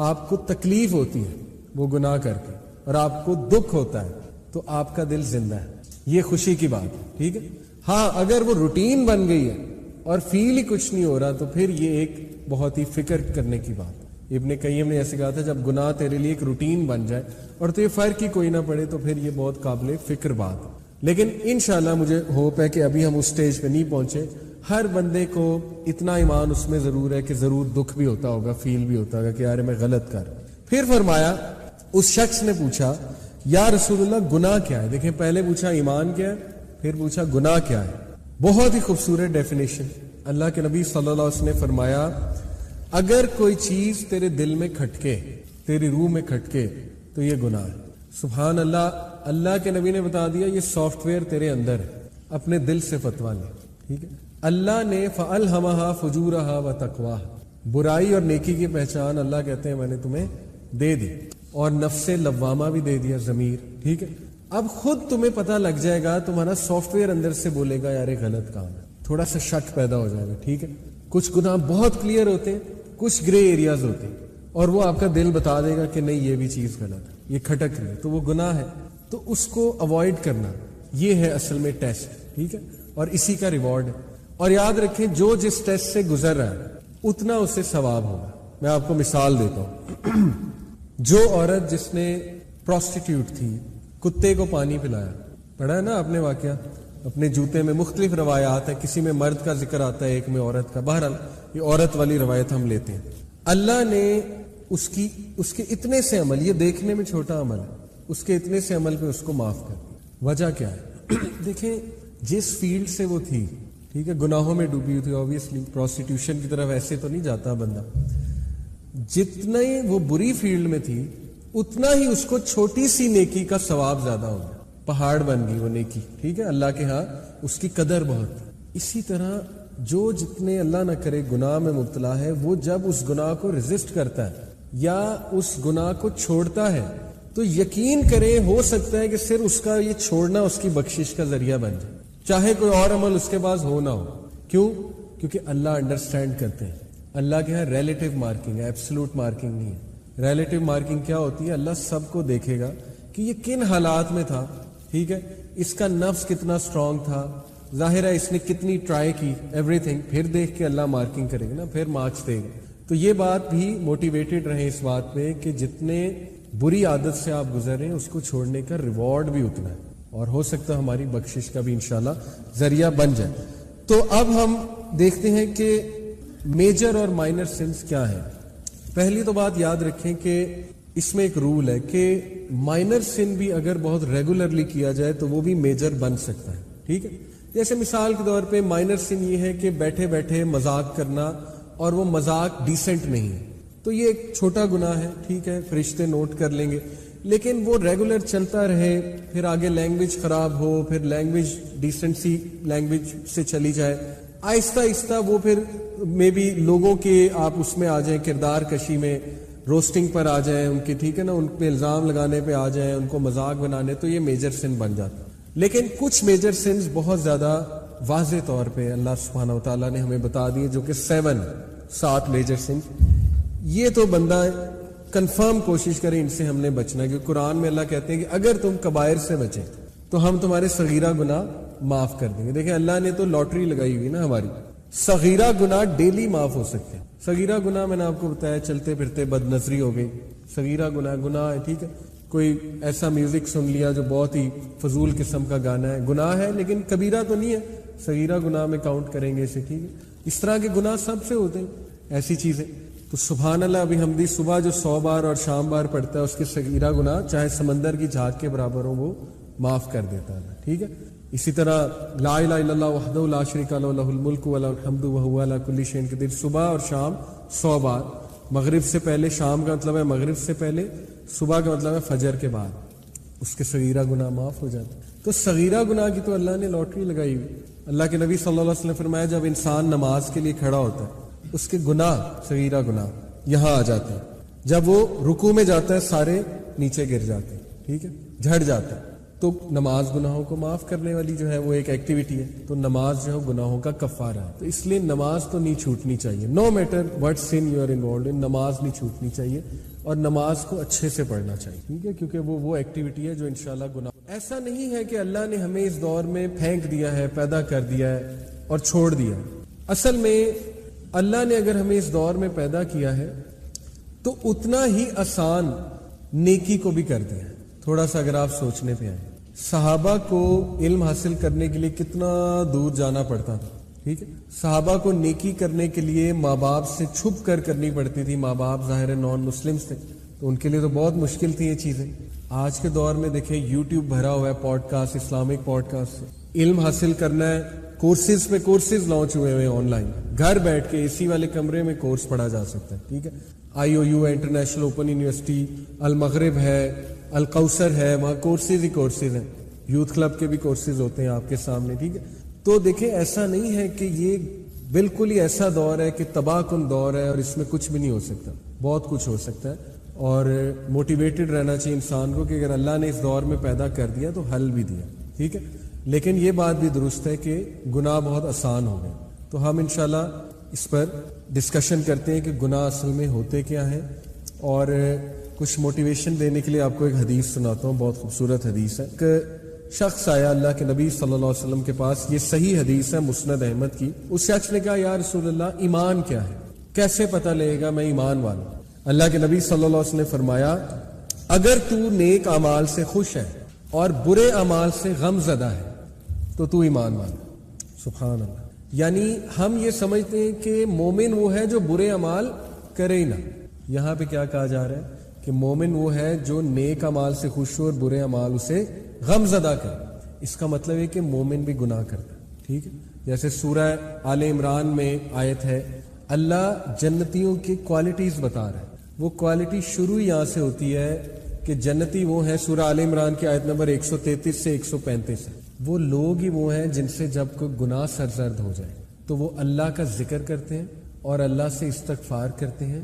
آپ کو تکلیف ہوتی ہے وہ گناہ کر کے اور آپ کو دکھ ہوتا ہے تو آپ کا دل زندہ ہے، یہ خوشی کی بات ہے، ٹھیک ہے؟ ہاں اگر وہ روٹین بن گئی ہے اور فیل ہی کچھ نہیں ہو رہا تو پھر یہ ایک بہت ہی فکر کرنے کی بات ہے۔ ابن قیم نے ایسے کہا تھا جب گناہ تیرے لیے ایک روٹین بن جائے اور تو یہ فرق ہی کوئی نہ پڑے تو پھر یہ بہت قابل فکر بات ہے۔ لیکن انشاءاللہ مجھے ہوپ ہے کہ ابھی ہم اس سٹیج پہ نہیں پہنچے۔ ہر بندے کو اتنا ایمان اس میں ضرور ہے کہ ضرور دکھ بھی ہوتا ہوگا، فیل بھی ہوتا ہوگا کہ یار میں غلط کر۔ پھر فرمایا اس شخص نے پوچھا یا رسول اللہ گناہ کیا ہے؟ دیکھیں پہلے پوچھا ایمان کیا ہے، پھر پوچھا گناہ کیا ہے۔ بہت ہی خوبصورت ڈیفینیشن اللہ کے نبی صلی اللہ علیہ وسلم نے فرمایا اگر کوئی چیز تیرے دل میں کھٹکے، تیری روح میں کھٹکے تو یہ گناہ ہے۔ سبحان اللہ، اللہ کے نبی نے بتا دیا یہ سافٹ ویئر تیرے اندر ہے، اپنے دل سے فتوا لے، ٹھیک ہے؟ اللہ نے فَأَلْهَمَهَا فُجُورَهَا وَتَقْوَاهَا، برائی اور نیکی کی پہچان اللہ کہتے ہیں میں نے تمہیں دے دی، اور نفس لوامہ بھی دے دیا، ضمیر، ٹھیک ہے؟ اب خود تمہیں پتہ لگ جائے گا، تمہارا سافٹ ویئر اندر سے بولے گا یار یہ غلط کام ہے، تھوڑا سا شک پیدا ہو جائے گا، ٹھیک ہے؟ کچھ گناہ بہت کلیئر ہوتے ہیں، کچھ گرے ایریاز ہوتے ہیں، اور وہ آپ کا دل بتا دے گا کہ نہیں یہ بھی چیز غلط ہے، یہ کھٹک رہی ہے تو وہ گناہ ہے، تو اس کو اوائڈ کرنا یہ ہے اصل میں ٹیسٹ، ٹھیک ہے؟ اور اسی کا ریوارڈ ہے۔ اور یاد رکھیں جو جس ٹیسٹ سے گزر رہا ہے اتنا اسے ثواب ہوگا۔ میں آپ کو مثال دیتا ہوں، جو عورت جس نے پروسٹیٹیوٹ تھی، کتے کو پانی پلایا، پڑھا ہے نا آپ نے واقعہ اپنے جوتے میں، مختلف روایات ہیں، کسی میں مرد کا ذکر آتا ہے، ایک میں عورت کا، بہرحال یہ عورت والی روایت ہم لیتے ہیں۔ اللہ نے اس کے اتنے سے عمل، یہ دیکھنے میں چھوٹا عمل ہے، اس کے اتنے سے عمل پہ اس کو معاف کر دیا۔ وجہ کیا ہے؟ دیکھیں جس فیلڈ سے وہ تھی، ٹھیک ہے، گناہوں میں ڈوبی ہوئی تھی، آبویسلی پروسٹیٹیوشن کی طرف ایسے تو نہیں جاتا بندہ، جتنے وہ بری فیلڈ میں تھی اتنا ہی اس کو چھوٹی سی نیکی کا ثواب زیادہ ہو گیا، پہاڑ بن گئی وہ نیکی، ٹھیک ہے؟ اللہ کے ہاں اس کی قدر بہت۔ اسی طرح جو جتنے اللہ نہ کرے گناہ میں مبتلا ہے، وہ جب اس گناہ کو ریزسٹ کرتا ہے یا اس گناہ کو چھوڑتا ہے تو یقین کریں ہو سکتا ہے کہ صرف اس کا یہ چھوڑنا اس کی بخشش کا ذریعہ بن جائے، چاہے کوئی اور عمل اس کے پاس ہو نہ ہو۔ کیوں؟ کیونکہ اللہ انڈرسٹینڈ کرتے ہیں، اللہ کے ہاں ریلیٹیو مارکنگ ہے، ایبسلوٹ مارکنگ نہیں ہے۔ ریلیٹیو مارکنگ کیا ہوتی ہے؟ اللہ سب کو دیکھے گا کہ کہ یہ کن حالات میں تھا، ٹھیک ہے، اس کا نفس کتنا سٹرونگ تھا، ظاہر ہے اس نے کتنی ٹرائی کی، ایوری تھنگ، پھر دیکھ کے اللہ مارکنگ کرے گا نا، پھر مارکس دے گا. تو یہ بات بھی موٹیویٹڈ رہیں اس بات پہ کہ جتنے بری عادت سے آپ گزر رہے ہیں اس کو چھوڑنے کا ریوارڈ بھی اتنا ہے، اور ہو سکتا ہے ہماری بخشش کا بھی انشاءاللہ ذریعہ بن جائے. تو اب ہم دیکھتے ہیں کہ میجر اور مائنر سنس کیا ہیں. پہلی تو بات یاد رکھیں کہ اس میں ایک رول ہے کہ مائنر سن بھی اگر بہت ریگولرلی کیا جائے تو وہ بھی میجر بن سکتا ہے. ٹھیک ہے، جیسے مثال کے طور پہ مائنر سن یہ ہے کہ بیٹھے بیٹھے مذاق کرنا، اور وہ مذاق ڈیسنٹ نہیں ہے، تو یہ ایک چھوٹا گناہ ہے. ٹھیک ہے، فرشتے نوٹ کر لیں گے، لیکن وہ ریگولر چلتا رہے، پھر آگے لینگویج خراب ہو، پھر لینگویج ڈیسنسی لینگویج سے چلی جائے، آہستہ آہستہ وہ پھر میں بھی لوگوں کے آپ اس میں آ جائیں، کردار کشی میں، روسٹنگ پر آ جائیں ان کے، ٹھیک ہے نا، ان پہ الزام لگانے پہ آ جائیں، ان کو مذاق بنانے، تو یہ میجر سن بن جاتا. لیکن کچھ میجر سنز بہت زیادہ واضح طور پہ اللہ سبحانہ وتعالیٰ نے ہمیں بتا دیے، جو کہ 7 میجر سنز. یہ تو بندہ کنفرم کوشش کرے ان سے ہم نے بچنا، کیونکہ قرآن میں اللہ کہتے ہیں کہ اگر تم کبائر سے بچیں تو ہم تمہارے صغیرہ گناہ معاف کر دیں گے. دیکھیں اللہ نے تو لاٹری لگائی ہوئی نا ہماری، صغیرہ گناہ ڈیلی معاف ہو سکتے ہیں. صغیرہ گناہ میں نے آپ کو بتایا چلتے پھرتے بد نظری ہو گئی، صغیرہ گناہ ہے. ٹھیک ہے، کوئی ایسا میوزک سن لیا جو بہت ہی فضول قسم کا گانا ہے، گناہ ہے لیکن کبیرہ تو نہیں ہے، صغیرہ گناہ میں کاؤنٹ کریں گے اسے. ٹھیک ہے، اس طرح کے گناہ سب سے ہوتے ہیں ایسی چیزیں. تو سبحان اللہ ابھی حمدی صبح جو 100 بار اور شام بار پڑھتا ہے اس کے صغیرہ گناہ چاہے سمندر کی جھاگ کے برابر ہو وہ معاف کر دیتا ہے. ٹھیک ہے، اسی طرح لا الہ الا اللہ وحدہ لا شریک لہ لہ الملک و لہ الحمد وہو علی کل شیء قدیر، صبح اور شام 100 بار. مغرب سے پہلے، شام کا مطلب ہے مغرب سے پہلے، صبح کا مطلب ہے فجر کے بعد، اس کے صغیرہ گناہ معاف ہو جاتے. تو صغیرہ گناہ کی تو اللہ نے لاٹری لگائی ہوئی. اللہ کے نبی صلی اللہ علیہ وسلم نے فرمایا جب انسان نماز کے لیے کھڑا ہوتا ہے اس کے گناہ، صغیرہ گناہ یہاں آ جاتے ہیں، جب وہ رکوع میں جاتا ہے سارے نیچے گر جاتے ہیں. ٹھیک ہے، جھڑ جاتا ہے. تو نماز گناہوں کو معاف کرنے والی جو ہے وہ ایک ایکٹیویٹی ہے. تو نماز جو ہے گناہوں کا کفارہ ہے. تو اس لیے نماز تو نہیں چھوٹنی چاہیے، no matter what sin you are involved in, نماز نہیں چھوٹنی چاہیے، اور نماز کو اچھے سے پڑھنا چاہیے. ٹھیک ہے، کیونکہ وہ ایکٹیویٹی ہے جو انشاءاللہ گناہ. ایسا نہیں ہے کہ اللہ نے ہمیں اس دور میں پھینک دیا ہے، پیدا کر دیا ہے اور چھوڑ دیا ہے. اصل میں اللہ نے اگر ہمیں اس دور میں پیدا کیا ہے تو اتنا ہی آسان نیکی کو بھی کر دیا ہے. تھوڑا سا اگر آپ سوچنے پہ آئیں، صحابہ کو علم حاصل کرنے کے لیے کتنا دور جانا پڑتا تھا. ٹھیک ہے، صحابہ کو نیکی کرنے کے لیے ماں باپ سے چھپ کر کرنی پڑتی تھی. ماں باپ ظاہر نان مسلمس تھے تو ان کے لیے تو بہت مشکل تھی یہ چیزیں. آج کے دور میں دیکھیں یوٹیوب بھرا ہوا ہے podcast, Islamic podcast سے علم حاصل کرنا ہے. کورسز پہ کورسز لانچ ہوئے ہوئے آن لائن، گھر بیٹھ کے اسی والے کمرے میں کورس پڑھا جا سکتا ہے. ٹھیک ہے، IOU ہے، انٹرنیشنل اوپن یونیورسٹی، المغرب ہے، القوثر ہے، وہاں کورسز ہی کورسز ہیں. یوتھ کلب کے بھی کورسز ہوتے ہیں آپ کے سامنے. ٹھیک ہے، تو دیکھیں ایسا نہیں ہے کہ یہ بالکل ہی ایسا دور ہے کہ تباہ کن دور ہے اور اس میں کچھ بھی نہیں ہو سکتا. بہت کچھ ہو سکتا ہے، اور موٹیویٹڈ رہنا چاہیے انسان کو کہ اگر اللہ نے اس دور میں پیدا کر دیا تو حل بھی دیا. ٹھیک ہے، لیکن یہ بات بھی درست ہے کہ گناہ بہت آسان ہو گئے. تو ہم انشاءاللہ اس پر ڈسکشن کرتے ہیں کہ گناہ اصل میں ہوتے کیا ہیں، اور کچھ موٹیویشن دینے کے لیے آپ کو ایک حدیث سناتا ہوں. بہت خوبصورت حدیث ہے. ایک شخص آیا اللہ کے نبی صلی اللہ علیہ وسلم کے پاس، یہ صحیح حدیث ہے مسند احمد کی. اس شخص نے کہا یا رسول اللہ ایمان کیا ہے، کیسے پتہ لگے گا میں ایمان والا ہوں؟ اللہ کے نبی صلی اللہ علیہ وسلم نے فرمایا اگر تو نیک اعمال سے خوش ہے اور برے اعمال سے غم زدہ ہے تو تو ایمان والا. سبحان اللہ. یعنی ہم یہ سمجھتے ہیں کہ مومن وہ ہے جو برے اعمال کرے ہی نہ. یہاں پہ کیا کہا جا رہا ہے کہ مومن وہ ہے جو نیک اعمال سے خوش ہو اور برے اعمال اسے غم زدہ کرے. اس کا مطلب ہے کہ مومن بھی گناہ کرتا ہے. ٹھیک ہے، جیسے سورہ آل عمران میں آیت ہے، اللہ جنتیوں کی کوالٹیز بتا رہا ہے. وہ کوالٹی شروع یہاں سے ہوتی ہے کہ جنتی وہ ہیں، سورہ آل عمران کی آیت نمبر 133 سے 135 ہے، وہ لوگ ہی وہ ہیں جن سے جب کوئی گناہ سرزد ہو جائے تو وہ اللہ کا ذکر کرتے ہیں اور اللہ سے استغفار کرتے ہیں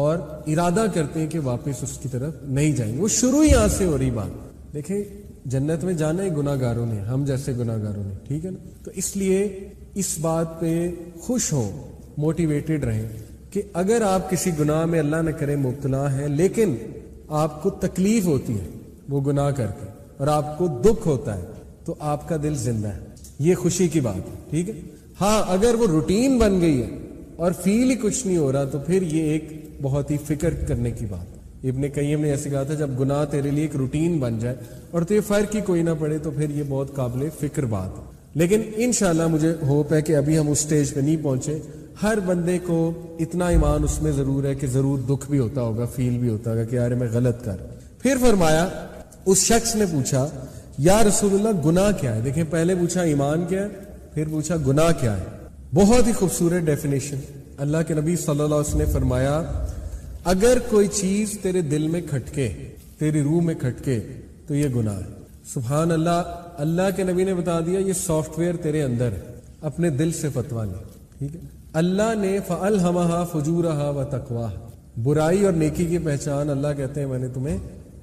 اور ارادہ کرتے ہیں کہ واپس اس کی طرف نہیں جائیں گے. وہ شروع یہاں سے ہو رہی بات. دیکھیں جنت میں جانا ہے گناہ گاروں نے، ہم جیسے گناہ گاروں نے. ٹھیک ہے نا، تو اس لیے اس بات پہ خوش ہوں، موٹیویٹڈ رہیں کہ اگر آپ کسی گناہ میں اللہ نہ کرے مبتلا ہیں لیکن آپ کو تکلیف ہوتی ہے، وہ گناہ کر کے اور آپ کو دکھ ہوتا ہے تو آپ کا دل زندہ ہے, یہ خوشی کی بات ہے. ٹھیک ہے, ہاں اگر وہ روٹین بن گئی ہے اور فیل ہی کچھ نہیں ہو رہا تو پھر یہ ایک بہت ہی فکر کرنے کی بات ہے. ابن قیم نے ایسے کہا تھا جب گناہ تیرے لیے ایک روٹین بن جائے اور تو یہ فرق ہی کوئی نہ پڑے تو پھر یہ بہت قابل فکر بات ہے. لیکن انشاءاللہ مجھے ہوپ ہے کہ ابھی ہم اس سٹیج پہ نہیں پہنچے. ہر بندے کو اتنا ایمان اس میں ضرور ہے کہ ضرور دکھ بھی ہوتا ہوگا, فیل بھی ہوتا ہوگا کہ یار میں غلط کر. پھر فرمایا, اس شخص نے پوچھا یا رسول اللہ گناہ کیا ہے. دیکھیں پہلے پوچھا ایمان کیا ہے, پھر پوچھا گناہ کیا ہے. بہت ہی خوبصورت ڈیفینیشن. اللہ کے نبی صلی اللہ علیہ وسلم نے فرمایا اگر کوئی چیز تیرے دل میں کھٹکے, تیری روح میں کھٹکے تو یہ گناہ ہے. سبحان اللہ, اللہ کے نبی نے بتا دیا یہ سافٹ ویئر تیرے اندر ہے, اپنے دل سے فتوا لے. ٹھیک ہے, اللہ نے فَأَلْهَمَهَا فُجُورَهَا وَتَقْوَاهَا, برائی اور نیکی کی پہچان اللہ کہتے ہیں میں نے تمہیں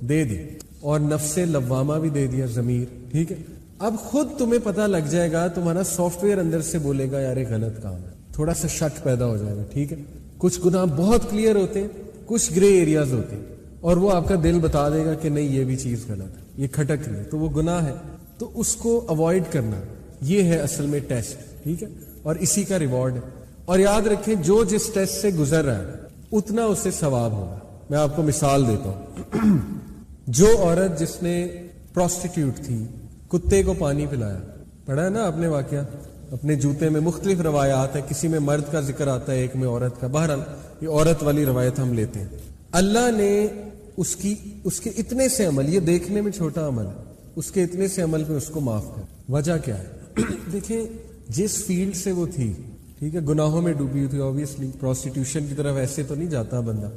دے دی, اور نفس لوامہ بھی دے دیا, ضمیر. ٹھیک ہے, اب خود تمہیں پتہ لگ جائے گا, تمہارا سافٹ ویئر اندر سے بولے گا یار یہ غلط کام ہے, تھوڑا سا شک پیدا ہو جائے گا. ٹھیک ہے, کچھ گناہ بہت کلیئر ہوتے ہیں, کچھ گرے ایریاز ہوتے ہیں, اور وہ آپ کا دل بتا دے گا کہ نہیں یہ بھی چیز غلط ہے, یہ کھٹک رہی ہے, تو وہ گناہ ہے. تو اس کو اوائڈ کرنا یہ ہے اصل میں ٹیسٹ. ٹھیک ہے, اور اسی کا ریوارڈ ہے. اور یاد رکھیں جو جس ٹیسٹ سے گزر رہا ہے اتنا اسے ثواب ہوگا. میں آپ کو مثال دیتا ہوں. جو عورت جس نے پروسٹیٹیوٹ تھی, کتے کو پانی پلایا, پڑھا ہے نا آپ نے واقعہ اپنے جوتے میں. مختلف روایات ہیں, کسی میں مرد کا ذکر آتا ہے, ایک میں عورت کا. بہرحال یہ عورت والی روایت ہم لیتے ہیں. اللہ نے اس کے اتنے سے عمل, یہ دیکھنے میں چھوٹا عمل ہے, اس کے اتنے سے عمل پہ اس کو معاف کر. وجہ کیا ہے؟ دیکھیں جس فیلڈ سے وہ تھی, ٹھیک ہے, گناہوں میں ڈوبی ہوئی تھی, آبویسلی پروسٹیٹیوشن کی طرف ایسے تو نہیں جاتا بندہ.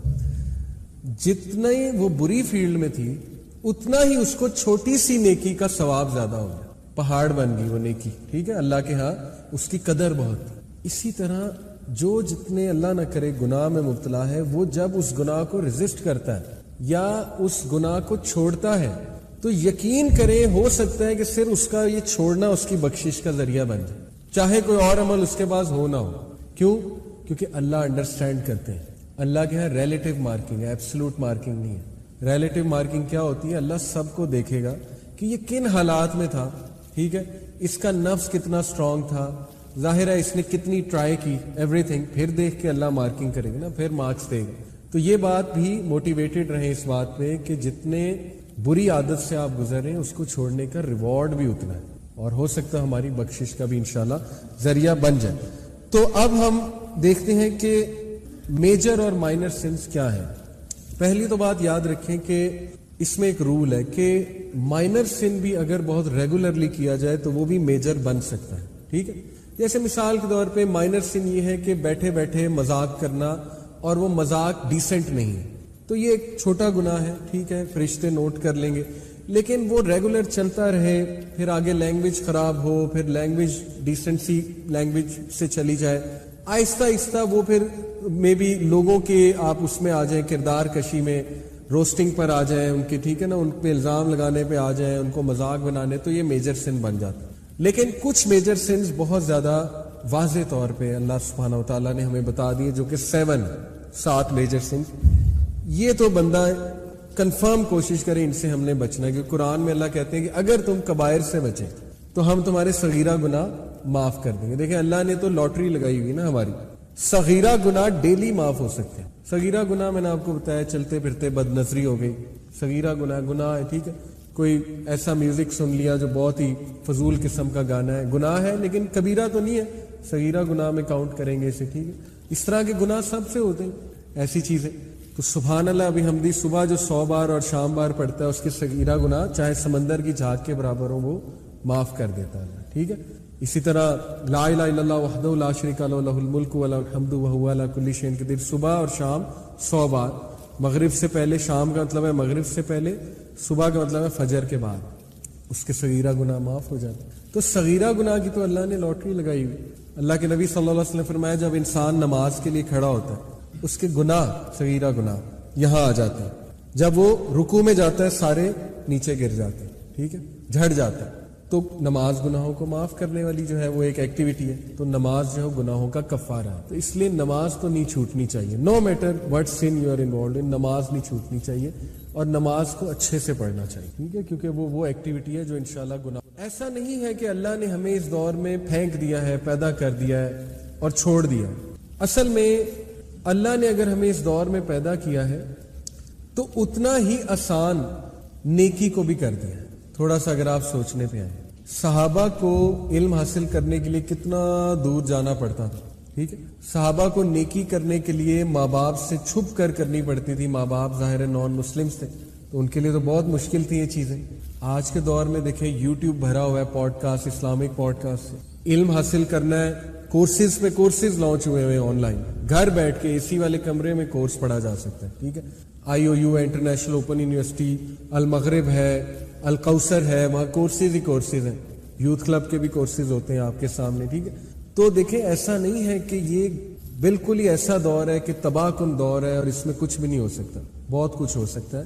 جتنا ہی وہ بری فیلڈ میں تھی اتنا ہی اس کو چھوٹی سی نیکی کا ثواب زیادہ ہو گیا, پہاڑ بن گئی وہ نیکی. ٹھیک ہے, اللہ کے ہاں اس کی قدر بہت. اسی طرح جو جتنے اللہ نہ کرے گناہ میں مبتلا ہے, وہ جب اس گناہ کو ریزسٹ کرتا ہے یا اس گناہ کو چھوڑتا ہے تو یقین کریں ہو سکتا ہے کہ صرف اس کا یہ چھوڑنا اس کی بخشش کا ذریعہ بن جائے, چاہے کوئی اور عمل اس کے پاس ہو نہ ہو. کیوں؟ کیونکہ اللہ انڈرسٹینڈ کرتے ہیں. اللہ کے ہاں ریلیٹیو مارکنگ ہے, ایبسلوٹ مارکنگ نہیں ہے. ریلیٹیو مارکنگ کیا ہوتی ہے؟ اللہ سب کو دیکھے گا کہ یہ کن حالات میں تھا. ٹھیک ہے, اس کا نفس کتنا اسٹرانگ تھا, ظاہر ہے اس نے کتنی ٹرائی کی, ایوری تھنگ. پھر دیکھ کے اللہ مارکنگ کرے گا نا, پھر مارکس دے گا. تو یہ بات بھی موٹیویٹڈ رہیں اس بات پہ کہ جتنے بری عادت سے آپ گزر رہے ہیں اس کو چھوڑنے کا ریوارڈ بھی اتنا ہے, اور ہو سکتا ہے ہماری بخشش کا بھی انشاءاللہ ذریعہ بن جائے. تو اب ہم دیکھتے ہیں کہ میجر اور مائنر سنس کیا ہے. پہلی تو بات یاد رکھیں کہ اس میں ایک رول ہے کہ مائنر سن بھی اگر بہت ریگولرلی کیا جائے تو وہ بھی میجر بن سکتا ہے. ٹھیک ہے, جیسے مثال کے طور پہ مائنر سن یہ ہے کہ بیٹھے بیٹھے مذاق کرنا, اور وہ مذاق ڈیسنٹ نہیں ہے, تو یہ ایک چھوٹا گناہ ہے. ٹھیک ہے, فرشتے نوٹ کر لیں گے. لیکن وہ ریگولر چلتا رہے, پھر آگے لینگویج خراب ہو, پھر لینگویج ڈیسنسی لینگویج سے چلی جائے, آہستہ آہستہ وہ پھر میں بھی لوگوں کے آپ اس میں آ جائیں, کردار کشی میں, روسٹنگ پر آ جائیں ان کے. ٹھیک ہے نا, ان پہ الزام لگانے پہ آ جائیں, ان کو مذاق بنانے, تو یہ میجر سن بن جاتا. لیکن کچھ میجر سنز بہت زیادہ واضح طور پہ اللہ سبحانہ و تعالیٰ نے ہمیں بتا دیے, جو کہ 7 میجر سنز. یہ تو بندہ کنفرم کوشش کریں ان سے ہم نے بچنا ہے, کیونکہ قرآن میں اللہ کہتے ہیں کہ اگر تم کبائر سے بچیں تو ہم تمہارے صغیرہ گناہ معاف کر دیں گے. دیکھیں اللہ نے تو لاٹری لگائی ہوئی نا ہماری, صغیرہ گناہ ڈیلی معاف ہو سکتے ہیں. صغیرہ گناہ میں نے آپ کو بتایا چلتے پھرتے بد نظری ہو گئی, صغیرہ گناہ ہے. ٹھیک ہے, کوئی ایسا میوزک سن لیا جو بہت ہی فضول قسم کا گانا ہے, گناہ ہے لیکن کبیرہ تو نہیں ہے, صغیرہ گناہ میں کاؤنٹ کریں گے اسے. ٹھیک ہے, اس طرح کے گناہ سب سے ہوتے ہیں, ایسی چیزیں. تو سبحان اللہ, ابھی حمدی صبح جو 100 بار اور شام بار پڑھتا ہے اس کے صغیرہ گناہ چاہے سمندر کی جھاگ کے برابر ہو وہ معاف کر دیتا ہے. ٹھیک ہے, اسی طرح لا الہ الا اللہ وحدہ لا شریک لہ لہ الملک و لہ الحمد وہو علی کل شیء قدیر, صبح اور شام 100 بار. مغرب سے پہلے, شام کا مطلب ہے مغرب سے پہلے, صبح کا مطلب ہے فجر کے بعد, اس کے صغیرہ گناہ معاف ہو جاتے. تو صغیرہ گناہ کی تو اللہ نے لاٹری لگائی ہوئی. اللہ کے نبی صلی اللہ علیہ وسلم نے فرمایا جب انسان نماز کے لیے کھڑا ہوتا ہے اس کے گناہ, صغیرہ گناہ یہاں آ جاتے ہیں. جب وہ رکوع میں جاتا ہے سارے نیچے گر جاتے ہیں. ٹھیک ہے, جھڑ جاتا ہے. تو نماز گناہوں کو معاف کرنے والی جو ہے وہ ایک ایکٹیویٹی ہے. تو نماز جو ہے گناہوں کا کفارہ ہے. تو اس لیے نماز تو نہیں چھوٹنی چاہیے, no matter what sin you are involved in, نماز نہیں چھوٹنی چاہیے. اور نماز کو اچھے سے پڑھنا چاہیے، ٹھیک ہے، کیونکہ وہ ایکٹیویٹی ہے جو انشاءاللہ گناہ. ایسا نہیں ہے کہ اللہ نے ہمیں اس دور میں پھینک دیا ہے، پیدا کر دیا ہے اور چھوڑ دیا. اصل میں اللہ نے اگر ہمیں اس دور میں پیدا کیا ہے تو اتنا ہی آسان نیکی کو بھی کر دیا ہے. تھوڑا سا اگر آپ سوچنے پہ آئیں، صحابہ کو علم حاصل کرنے کے لیے کتنا دور جانا پڑتا تھا، ٹھیک ہے. صحابہ کو نیکی کرنے کے لیے ماں باپ سے چھپ کر کرنی پڑتی تھی. ماں باپ ظاہر نان مسلمس تھے تو ان کے لیے تو بہت مشکل تھی یہ چیزیں. آج کے دور میں دیکھیں یوٹیوب بھرا ہوا ہے podcast, Islamic podcast سے علم حاصل کرنا ہے. کورسز پہ کورسز لانچ ہوئے ہوئے آن لائن، گھر بیٹھ کے اے سی والے کمرے میں کورس پڑھا جا سکتا ہے، ٹھیک ہے. IOU ہے، انٹرنیشنل اوپن یونیورسٹی، المغرب ہے، القوثر ہے، وہاں کورسز ہی کورسز ہیں. یوتھ کلب کے بھی کورسز ہوتے ہیں آپ کے سامنے، ٹھیک ہے. تو دیکھیں ایسا نہیں ہے کہ یہ بالکل ہی ایسا دور ہے کہ تباہ کن دور ہے اور اس میں کچھ بھی نہیں ہو سکتا. بہت کچھ ہو سکتا ہے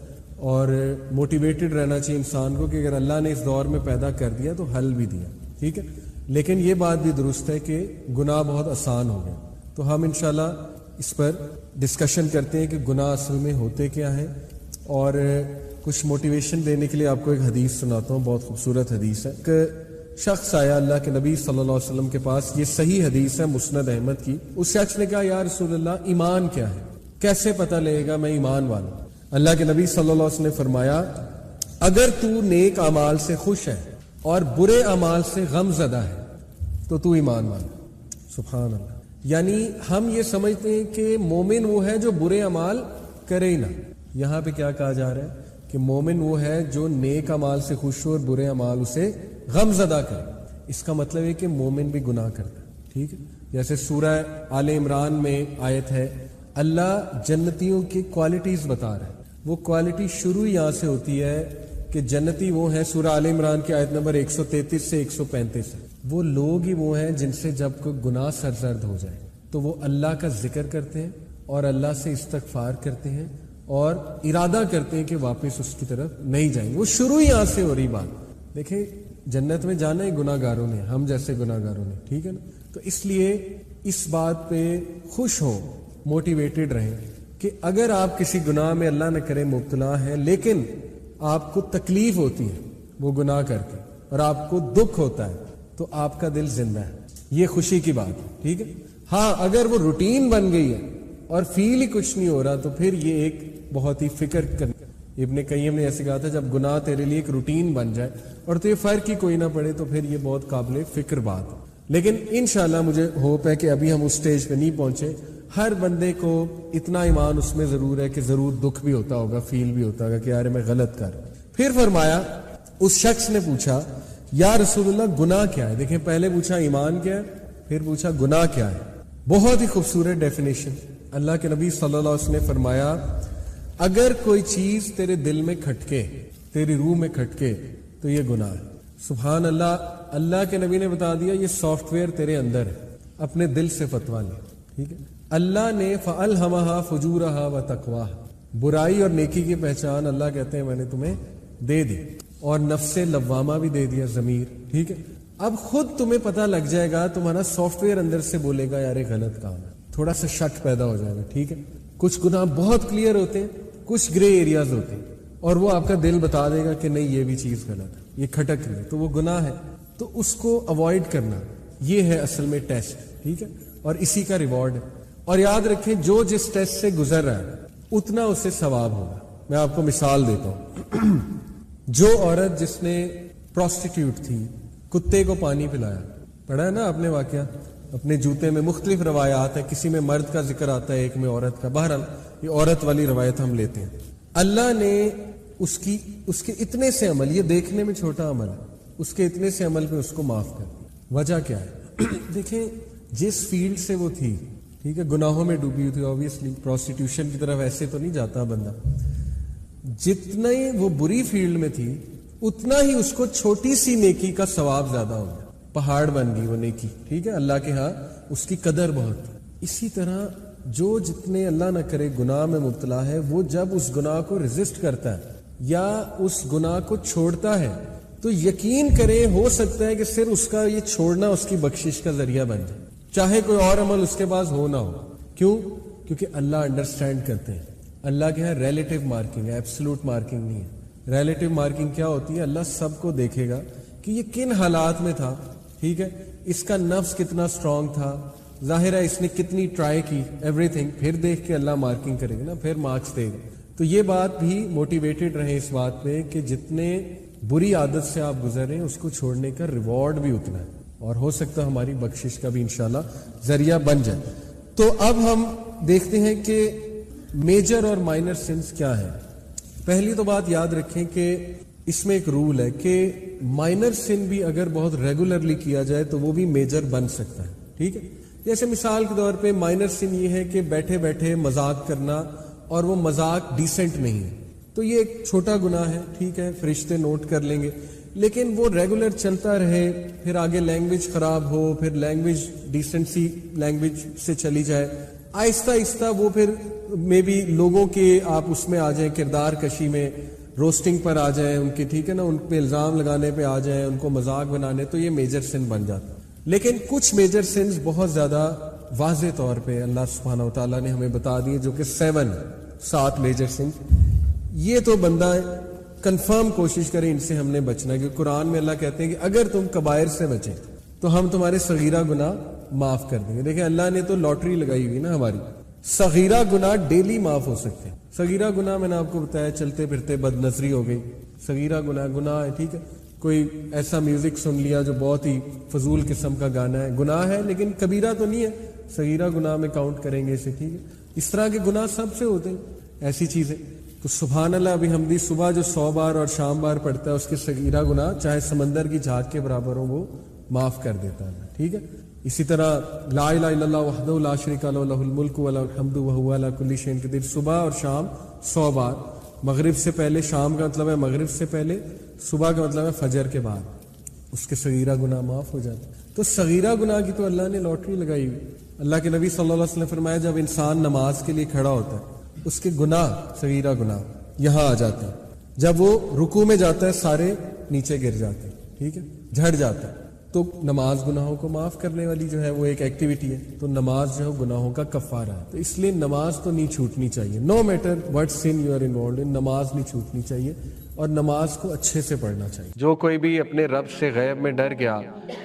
اور موٹیویٹڈ رہنا چاہیے انسان کو کہ اگر اللہ نے اس دور میں پیدا کر دیا تو حل بھی دیا، ٹھیک ہے. لیکن یہ بات بھی درست ہے کہ گناہ بہت آسان ہو گئے. تو ہم انشاءاللہ اس پر ڈسکشن کرتے ہیں کہ گناہ اصل میں ہوتے کیا ہیں، اور کچھ موٹیویشن دینے کے لیے آپ کو ایک حدیث سناتا ہوں. بہت خوبصورت حدیث ہے. ایک شخص آیا اللہ کے نبی صلی اللہ علیہ وسلم کے پاس، یہ صحیح حدیث ہے مسند احمد کی. اس شخص نے کہا یا رسول اللہ ایمان کیا ہے، کیسے پتہ لگے گا میں ایمان والا ہوں؟ اللہ کے نبی صلی اللہ علیہ وسلم نے فرمایا اگر تو نیک اعمال سے خوش ہے اور برے اعمال سے غم زدہ ہے تو تو ایمان والا. سبحان اللہ. یعنی ہم یہ سمجھتے ہیں کہ مومن وہ ہے جو برے اعمال کرے ہی نہ. یہاں پہ کیا کہا جا رہا ہے کہ مومن وہ ہے جو نیک اعمال سے خوش ہو اور برے اعمال اسے غم زدہ کرے. اس کا مطلب ہے کہ مومن بھی گناہ کرتا ہے، ٹھیک ہے. جیسے سورہ آل عمران میں آیت ہے، اللہ جنتیوں کی کوالٹیز بتا رہا ہے. وہ کوالٹی شروع یہاں سے ہوتی ہے کہ جنتی وہ ہیں، سورہ آل عمران کی آیت نمبر 133 سے 135 ہے. وہ لوگ ہی وہ ہیں جن سے جب کوئی گناہ سرزد ہو جائے تو وہ اللہ کا ذکر کرتے ہیں اور اللہ سے استغفار کرتے ہیں اور ارادہ کرتے ہیں کہ واپس اس کی طرف نہیں جائیں. وہ شروع یہاں سے ہو رہی بات. دیکھیں جنت میں جانا ہی گناہ گاروں نے، ہم جیسے گناہ گاروں نے، ٹھیک ہے نا. تو اس لیے اس بات پہ خوش ہو، موٹیویٹڈ رہیں کہ اگر آپ کسی گناہ میں اللہ نہ کرے مبتلا ہیں لیکن آپ کو تکلیف ہوتی ہے وہ گناہ کر کے اور آپ کو دکھ ہوتا ہے تو آپ کا دل زندہ ہے. یہ خوشی کی بات ہے، ٹھیک ہے. ہاں اگر وہ روٹین بن گئی ہے اور فیل ہی کچھ نہیں ہو رہا تو پھر یہ ایک بہت ہی فکر کرنا. ابن قیم نے ایسے کہا تھا جب گناہ تیرے لیے ایک روٹین بن جائے اور تو یہ فرق ہی کوئی نہ پڑے تو پھر یہ بہت قابل فکر بات ہے. لیکن انشاءاللہ مجھے ہوپ ہے کہ ابھی ہم اس سٹیج پہ نہیں پہنچے. ہر بندے کو اتنا ایمان اس میں ضرور ہے کہ ضرور دکھ بھی ہوتا ہوگا، فیل بھی ہوتا ہوگا کہ یار میں غلط کر. پھر فرمایا اس شخص نے پوچھا یا رسول اللہ گناہ کیا ہے. دیکھیں پہلے پوچھا ایمان کیا ہے، پھر پوچھا گناہ کیا ہے. بہت ہی خوبصورت ڈیفینیشن. اللہ کے نبی صلی اللہ علیہ وسلم نے فرمایا اگر کوئی چیز تیرے دل میں کھٹکے، تیری روح میں کھٹکے تو یہ گناہ ہے. سبحان اللہ. اللہ کے نبی نے بتا دیا یہ سافٹ ویئر تیرے اندر ہے، اپنے دل سے فتویٰ لے، ٹھیک ہے. اللہ نے فَأَلْهَمَهَا فُجُورَهَا وَتَقْوَاهَا، برائی اور نیکی کی پہچان اللہ کہتے ہیں میں نے تمہیں دے دی، اور نفس لوامہ بھی دے دیا، ضمیر، ٹھیک ہے. اب خود تمہیں پتہ لگ جائے گا، تمہارا سافٹ ویئر اندر سے بولے گا یار یہ غلط کام ہے، تھوڑا سا شک پیدا ہو جائے گا، ٹھیک ہے. کچھ گناہ بہت کلیئر ہوتے ہیں، کچھ گرے ایریاز ہوتے ہیں اور وہ آپ کا دل بتا دے گا کہ نہیں یہ بھی چیز غلط ہے، یہ کھٹک رہی ہے تو وہ گناہ ہے. تو اس کو اوائڈ کرنا یہ ہے اصل میں ٹیسٹ، ٹھیک ہے، اور اسی کا ریوارڈ ہے. اور یاد رکھیں جو جس ٹیسٹ سے گزر رہا ہے اتنا اسے ثواب ہوگا. میں آپ کو مثال دیتا ہوں. جو عورت جس نے پروسٹیٹیوٹ تھی، کتے کو پانی پلایا، پڑھا ہے نا آپ نے واقعہ اپنے جوتے میں. مختلف روایات ہیں، کسی میں مرد کا ذکر آتا ہے، ایک میں عورت کا. بہرحال یہ عورت والی روایت ہم لیتے ہیں. اللہ نے اس کے اتنے سے عمل، یہ دیکھنے میں چھوٹا عمل ہے، اس کے اتنے سے عمل پہ اس کو معاف کر دیا. وجہ کیا ہے؟ دیکھیں جس فیلڈ سے وہ تھی، ٹھیک ہے، گناہوں میں ڈوبی ہوئی تھی، آبویسلی پروسٹیٹیوشن کی طرف ایسے تو نہیں جاتا بندہ. جتنا ہی وہ بری فیلڈ میں تھی اتنا ہی اس کو چھوٹی سی نیکی کا ثواب زیادہ ہو گیا، پہاڑ بن گئی وہ نیکی، ٹھیک ہے. اللہ کے ہاں اس کی قدر بہت تھی. اسی طرح جو جتنے اللہ نہ کرے گناہ میں مبتلا ہے، وہ جب اس گناہ کو ریزسٹ کرتا ہے یا اس گناہ کو چھوڑتا ہے تو یقین کرے ہو سکتا ہے کہ صرف اس کا یہ چھوڑنا اس کی بخشش کا ذریعہ بن جائے، چاہے کوئی اور عمل اس کے پاس ہو نہ ہو. کیوں؟ کیونکہ اللہ انڈرسٹینڈ کرتے ہیں اللہ کے یہاں ریلیٹیو مارکنگ ہے, ایبسلوٹ مارکنگ نہیں ہے. ریلیٹیو مارکنگ کیا ہوتی ہے؟ اللہ سب کو دیکھے گا کہ یہ کن حالات میں تھا, ٹھیک ہے, اس کا نفس کتنا اسٹرانگ تھا, ظاہر ہے اس نے کتنی ٹرائی کی, ایوری تھنگ, پھر دیکھ کے اللہ مارکنگ کرے گا نا, پھر مارکس دے گا. تو یہ بات بھی موٹیویٹڈ رہیں اس بات پہ کہ جتنے بری عادت سے آپ گزر رہے ہیں اس کو چھوڑنے کا ریوارڈ بھی اتنا ہے, اور ہو سکتا ہے ہماری بخشش کا بھی انشاءاللہ ذریعہ بن جائے. تو اب ہم دیکھتے ہیں کہ میجر اور مائنر سنس کیا ہے. پہلی تو بات یاد رکھیں کہ اس میں ایک رول ہے کہ مائنر سن بھی اگر بہت ریگولرلی کیا جائے تو وہ بھی میجر بن سکتا ہے, ٹھیک ہے. جیسے مثال کے طور پہ مائنر سن یہ ہے کہ بیٹھے بیٹھے مذاق کرنا, اور وہ مذاق ڈیسنٹ نہیں ہے, تو یہ ایک چھوٹا گناہ ہے, ٹھیک ہے, فرشتے نوٹ کر لیں گے. لیکن وہ ریگولر چلتا رہے, پھر آگے لینگویج خراب ہو, پھر لینگویج ڈیسنسی لینگویج سے چلی جائے, آہستہ آہستہ وہ پھر میں بھی لوگوں کے آپ اس میں آ جائیں, کردار کشی میں, روسٹنگ پر آ جائیں ان کے, ٹھیک ہے نا, ان پہ الزام لگانے پہ آ جائیں, ان کو مذاق بنانے, تو یہ میجر سن بن جاتا. لیکن کچھ میجر سنز بہت زیادہ واضح طور پہ اللہ سبحانہ و تعالیٰ نے ہمیں بتا دیے, جو کہ 7 میجر سنز. یہ تو بندہ کنفرم کوشش کرے ان سے ہم نے بچنا, کہ قرآن میں اللہ کہتے ہیں کہ اگر تم کبائر سے بچیں تو ہم تمہارے صغیرہ گناہ معاف کر دیں گے. دیکھیں اللہ نے تو لاٹری لگائی ہوئی نا ہماری, صغیرہ گناہ ڈیلی معاف ہو سکتے ہیں. صغیرہ گناہ میں نے آپ کو بتایا چلتے پھرتے بد نظری ہو گئی, صغیرہ گناہ ہے, ٹھیک ہے. کوئی ایسا میوزک سن لیا جو بہت ہی فضول قسم کا گانا ہے, گناہ ہے لیکن کبیرہ تو نہیں ہے, صغیرہ گناہ میں کاؤنٹ کریں گے اسے, ٹھیک ہے. اس طرح کے گناہ سب سے ہوتے ہیں, ایسی چیزیں. تو سبحان اللہ ابھی حمدی صبح جو 100 بار اور شام بار پڑھتا ہے اس کے صغیرہ گناہ چاہے سمندر کی جھاگ کے برابر ہو وہ معاف کر دیتا ہے, ٹھیک ہے. اسی طرح لا الہ الا اللہ وحدہ لا شریک لہ لہ الملک و لہ الحمد وہو علی کل شیء قدیر, صبح اور شام 100 بار. مغرب سے پہلے, شام کا مطلب ہے مغرب سے پہلے, صبح کا مطلب ہے فجر کے بعد, اس کے صغیرہ گناہ معاف ہو جاتے. تو صغیرہ گناہ کی تو اللہ نے لاٹری لگائی ہوئی. اللہ کے نبی صلی اللہ علیہ وسلم نے فرمایا جب انسان نماز کے لیے کھڑا ہوتا ہے اس کے گناہ, صغیرہ گناہ یہاں آ جاتے ہیں, جب وہ رکوع میں جاتا ہے سارے نیچے گر جاتے ہیں, ٹھیک ہے, جھڑ جاتا ہے. تو نماز گناہوں کو معاف کرنے والی جو ہے وہ ایک ایکٹیویٹی ہے, تو نماز جو ہے گناہوں کا کفارہ ہے. تو اس لیے نماز تو نہیں چھوٹنی چاہیے, no matter what sin you are involved in, نماز نہیں چھوٹنی چاہیے, اور نماز کو اچھے سے پڑھنا چاہیے. جو کوئی بھی اپنے رب سے غیب میں ڈر گیا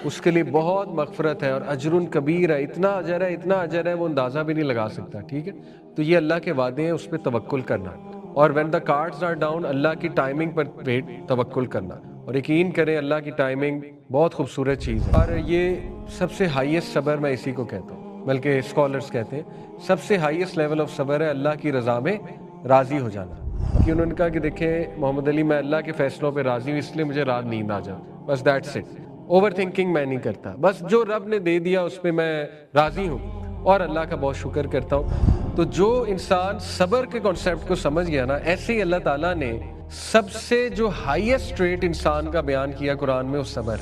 اس کے لیے بہت مغفرت ہے اور اجر کبیر ہے, اتنا اجر ہے وہ اندازہ بھی نہیں لگا سکتا, ٹھیک ہے. تو یہ اللہ کے وعدے ہیں, اس پہ توکل کرنا. اور when the cards are down, اللہ کی ٹائمنگ پر توکل کرنا, اور یقین کریں اللہ کی ٹائمنگ بہت خوبصورت چیز ہے. اور یہ سب سے ہائیسٹ صبر میں اسی کو کہتا ہوں, بلکہ اسکالرز کہتے ہیں سب سے ہائیسٹ لیول آف صبر ہے اللہ کی رضا میں راضی ہو جانا. کہ انہوں نے کہا کہ دیکھیں محمد علی, میں اللہ کے فیصلوں پہ راضی ہوں, اس لیے مجھے رات نیند آ جاتی, بس دیٹس اٹ. اوور تھنکنگ میں نہیں کرتا, بس جو رب نے دے دیا اس پہ میں راضی ہوں اور اللہ کا بہت شکر کرتا ہوں. تو جو انسان صبر کے کانسیپٹ کو سمجھ گیا نا, ایسے ہی اللہ تعالیٰ نے سب سے جو ہائیسٹ ٹریٹ انسان کا بیان کیا قرآن میں, وہ صبر.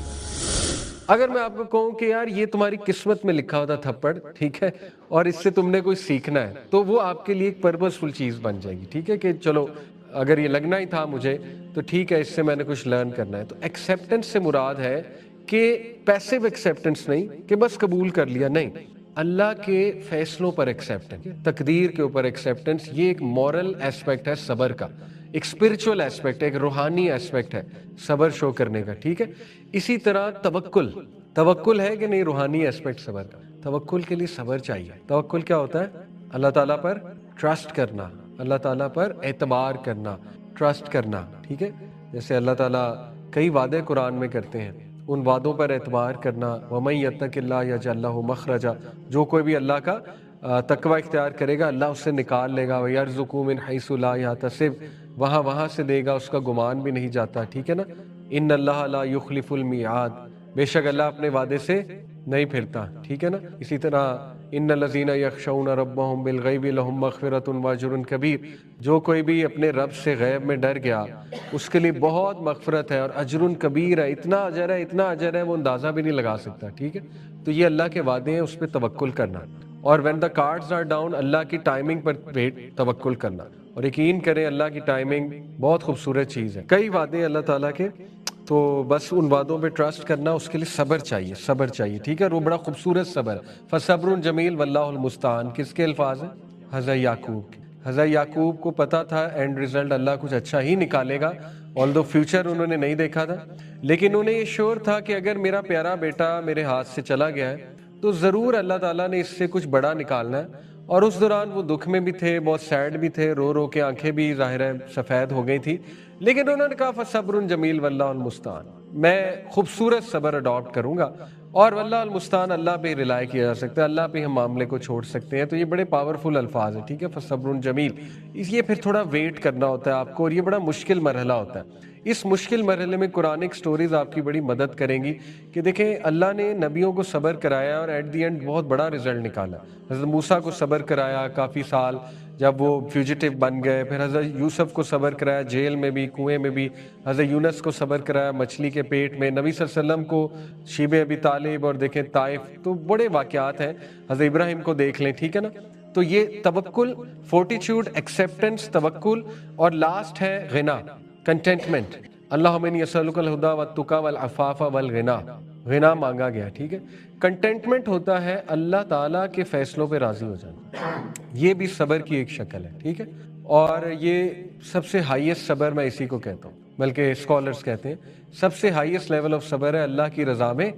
اگر میں آپ کو کہوں کہ یار یہ تمہاری قسمت میں لکھا ہوتا تھپڑ, ٹھیک ہے, اور اس سے تم نے کوئی سیکھنا ہے, تو وہ آپ کے لیے ایک پرپسفل چیز بن جائے گی, ٹھیک ہے, کہ چلو اگر یہ لگنا ہی تھا مجھے تو ٹھیک ہے, اس سے میں نے کچھ لرن کرنا ہے. تو ایکسیپٹنس سے مراد ہے کہ پیسیو ایکسیپٹنس نہیں کہ بس قبول کر لیا, نہیں, اللہ کے فیصلوں پر ایکسیپٹنس, تقدیر کے اوپر ایکسیپٹنس. یہ ایک مورل ایسپیکٹ ہے صبر کا, ایک اسپرچول ایسپیکٹ ہے, ایک روحانی ایسپیکٹ ہے صبر شو کرنے کا, ٹھیک ہے. اسی طرح توکل ہے کہ نہیں, روحانی ایسپیکٹ صبر کا. توکل کے لیے صبر چاہیے. توکل کیا ہوتا ہے؟ اللہ تعالیٰ پر ٹرسٹ کرنا, اللہ تعالیٰ پر اعتبار کرنا, ٹرسٹ کرنا, ٹھیک ہے. جیسے اللہ تعالیٰ کئی وعدے قرآن میں کرتے ہیں, ان وعدوں پر اعتبار کرنا. وَمَن يَتَّقِ اللَّهَ يَجْعَل لَّهُ مَخْرَجًا, جو کوئی بھی اللہ کا تقوی اختیار کرے گا اللہ اس سے نکال لے گا. وَيَرْزُقْهُ مِنْ حَيْثُ لَا يَحْتَسِبُ, وہاں سے دے گا, اس کا گمان بھی نہیں جاتا, ٹھیک ہے نا. ان اللہ لا یخلف المیعاد, بے شک اللہ اپنے وعدے سے نہیں پھرتا, ٹھیک ہے نا. اسی طرح ان الذین یخشون ربهم بالغیب لهم مغفرۃ واجر کبیر, جو کوئی بھی اپنے رب سے غیب میں ڈر گیا اس کے لیے بہت مغفرت ہے اور اجر کبیر ہے, اتنا اجر ہے وہ اندازہ بھی نہیں لگا سکتا, ٹھیک ہے. تو یہ اللہ کے وعدے ہیں, اس پہ توکل کرنا. اور when the cards are down, اللہ کی ٹائمنگ پر توکل کرنا, اور یقین کریں اللہ کی ٹائمنگ بہت خوبصورت چیز ہے. کئی وعدے اللہ تعالیٰ کے, تو بس ان وعدوں پہ ٹرسٹ کرنا, اس کے لیے صبر چاہیے, ٹھیک ہے. وہ بڑا خوبصورت صبر. فصبر جمیل واللہ المستعان, کس کے الفاظ ہیں؟ حضرت یعقوب کے. حضرت یعقوب کو پتا تھا اینڈ ریزلٹ اللہ کچھ اچھا ہی نکالے گا، آلدو فیوچر انہوں نے نہیں دیکھا تھا، لیکن انہیں یہ شور تھا کہ اگر میرا پیارا بیٹا میرے ہاتھ سے چلا گیا ہے تو ضرور اللہ تعالیٰ نے اس سے کچھ بڑا نکالنا ہے۔ اور اس دوران وہ دکھ میں بھی تھے، بہت سیڈ بھی تھے، رو رو کے آنکھیں بھی ظاہر ہے سفید ہو گئی تھی، لیکن انہوں نے کہا فصبر جمیل واللہ المستعان، میں خوبصورت صبر اڈاپٹ کروں گا، اور واللہ المستعان، اللہ پہ ریلائی کیا جا سکتا ہے، اللہ پہ ہم معاملے کو چھوڑ سکتے ہیں۔ تو یہ بڑے پاورفل الفاظ ہیں، ٹھیک ہے، فصبر جمیل، یہ پھر تھوڑا ویٹ کرنا ہوتا ہے آپ کو، اور یہ بڑا مشکل مرحلہ ہوتا ہے۔ اس مشکل مرحلے میں قرآنک سٹوریز آپ کی بڑی مدد کریں گی کہ دیکھیں اللہ نے نبیوں کو صبر کرایا اور ایٹ دی اینڈ بہت بڑا رزلٹ نکالا۔ حضرت موسیٰ کو صبر کرایا کافی سال جب وہ فیوجیٹیو بن گئے، پھر حضرت یوسف کو صبر کرایا جیل میں بھی، کنویں میں بھی، حضرت یونس کو صبر کرایا مچھلی کے پیٹ میں، نبی صلی اللہ علیہ وسلم کو شیب ابی طالب، اور دیکھیں طائف، تو بڑے واقعات ہیں، حضرت ابراہیم کو دیکھ لیں، ٹھیک ہے نا۔ تو یہ توکل، فورٹیچیوڈ، ایکسیپٹنس، توکل، اور لاسٹ ہے غنا، کنٹینٹمنٹ۔ اللہم انی اسألک الہدی والتقی والعفاف والغنا، غنا مانگا گیا، ٹھیک ہے۔ کنٹینٹمنٹ ہوتا ہے اللہ تعالیٰ کے فیصلوں پہ راضی ہو جانا، یہ بھی صبر کی ایک شکل ہے، ٹھیک ہے۔ اور یہ سب سے ہائیسٹ صبر میں اسی کو کہتا ہوں، بلکہ اسکالرز کہتے ہیں سب سے ہائیسٹ لیول آف صبر ہے اللہ کی رضا میں